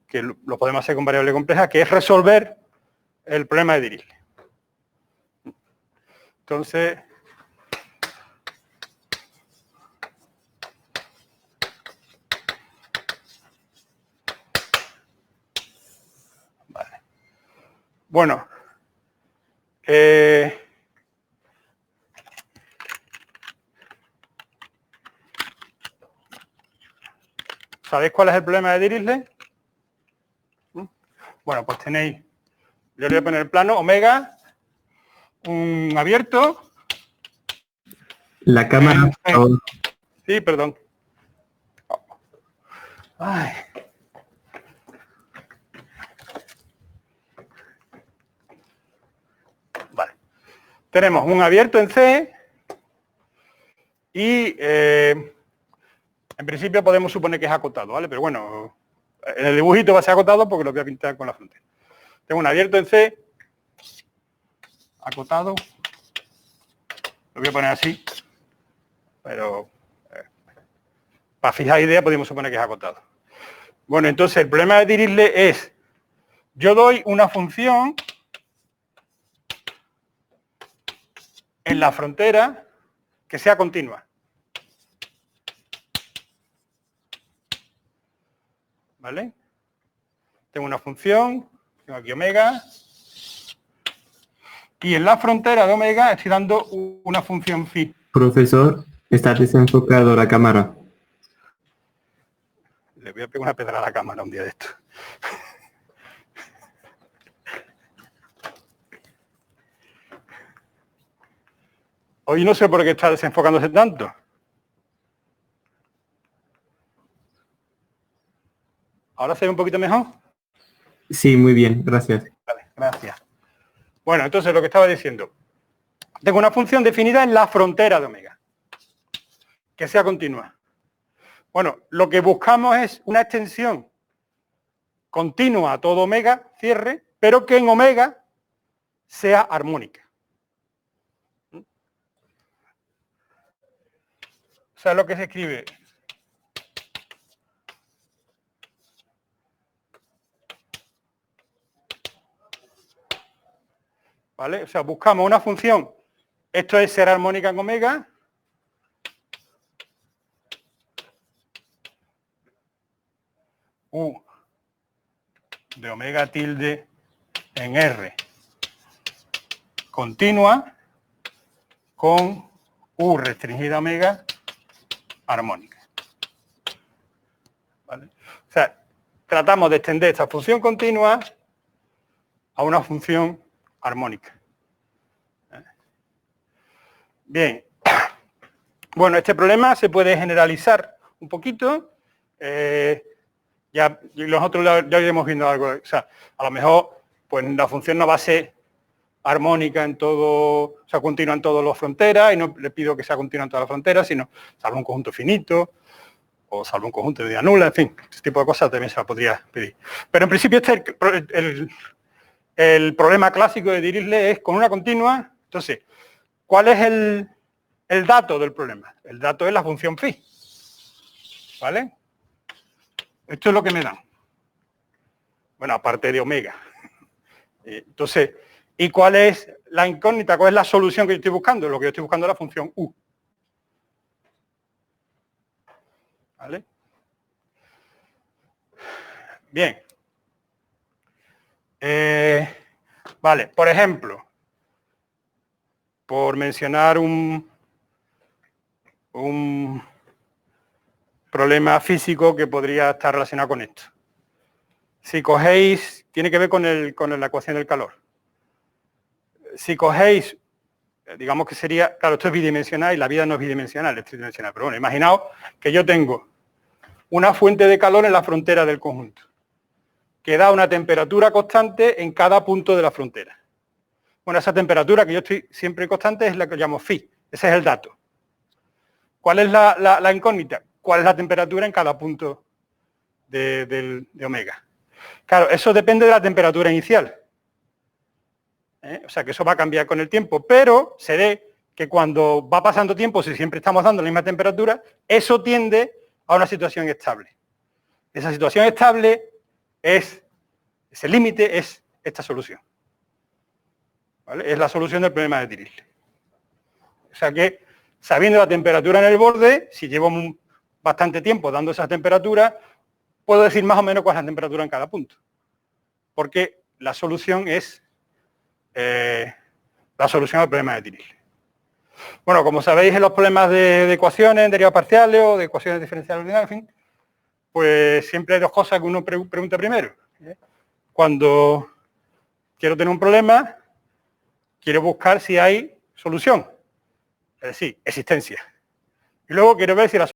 Speaker 3: que lo podemos hacer con variable compleja, que es resolver el problema de Dirichlet. Entonces, vale. Bueno, ¿sabéis cuál es el problema de Dirichlet? Bueno, pues tenéis, yo le voy a poner el plano, omega, un abierto.
Speaker 5: La cámara, por favor.
Speaker 3: Sí, perdón. Ay. Vale. Tenemos un abierto en C y en principio podemos suponer que es acotado, ¿vale? Pero bueno, en el dibujito va a ser acotado porque lo voy a pintar con la frontera. Tengo un abierto en C, acotado, lo voy a poner así, pero para fijar idea podemos suponer que es acotado. Bueno, entonces el problema de Dirichlet es, yo doy una función en la frontera que sea continua. ¿Vale? Tengo una función, tengo aquí omega, y en la frontera de omega estoy dando una función phi.
Speaker 5: Profesor, está desenfocado la cámara.
Speaker 3: Le voy a pegar una pedra a la cámara un día de esto. Hoy no sé por qué está desenfocándose tanto. ¿Ahora se ve un poquito mejor?
Speaker 5: Sí, muy bien, gracias.
Speaker 3: Vale, gracias. Bueno, entonces lo que estaba diciendo. Tengo una función definida en la frontera de omega, que sea continua. Bueno, lo que buscamos es una extensión continua a todo omega, cierre, pero que en omega sea armónica. O sea, lo que se escribe. ¿Vale? O sea, buscamos una función, esto es ser armónica en omega, u de omega tilde en R continua con u restringida a omega armónica. ¿Vale? O sea, tratamos de extender esta función continua a una función armónica. Bien. Bueno, este problema se puede generalizar un poquito. Ya nosotros ya iremos viendo algo. O sea, a lo mejor pues la función no va a ser armónica en todo, o sea, continua en todas las fronteras, y no le pido que sea continua en todas las fronteras, sino salvo un conjunto finito, o salvo un conjunto de medida nula, en fin, este tipo de cosas también se la podría pedir. Pero en principio el problema clásico de Dirichlet es con una continua. Entonces, ¿cuál es el dato del problema? El dato es la función phi. ¿Vale? Esto es lo que me dan. Bueno, aparte de omega. Entonces, ¿y cuál es la incógnita? ¿Cuál es la solución que yo estoy buscando? Lo que yo estoy buscando es la función u. ¿Vale? Bien. Vale, por ejemplo, por mencionar un problema físico que podría estar relacionado con esto. Si cogéis, tiene que ver con la ecuación del calor. Si cogéis, digamos que sería, claro, esto es bidimensional y la vida no es bidimensional, es tridimensional, pero bueno, imaginaos que yo tengo una fuente de calor en la frontera del conjunto, que da una temperatura constante en cada punto de la frontera. Bueno, esa temperatura que yo estoy siempre constante es la que llamo phi, ese es el dato. ¿Cuál es la incógnita? ¿Cuál es la temperatura en cada punto de omega? Claro, eso depende de la temperatura inicial. O sea que eso va a cambiar con el tiempo, pero se ve que cuando va pasando tiempo, si siempre estamos dando la misma temperatura, eso tiende a una situación estable. Esa situación estable ese límite es esta solución. ¿Vale? Es la solución del problema de Dirichlet. O sea que, sabiendo la temperatura en el borde, si llevo bastante tiempo dando esa temperatura, puedo decir más o menos cuál es la temperatura en cada punto. Porque la solución es la solución al problema de Dirichlet. Bueno, como sabéis, en los problemas de ecuaciones, derivadas parciales o de ecuaciones diferenciales ordinarias, en fin, pues siempre hay dos cosas que uno pregunta primero. Cuando quiero tener un problema, quiero buscar si hay solución, es decir, existencia. Y luego quiero ver si la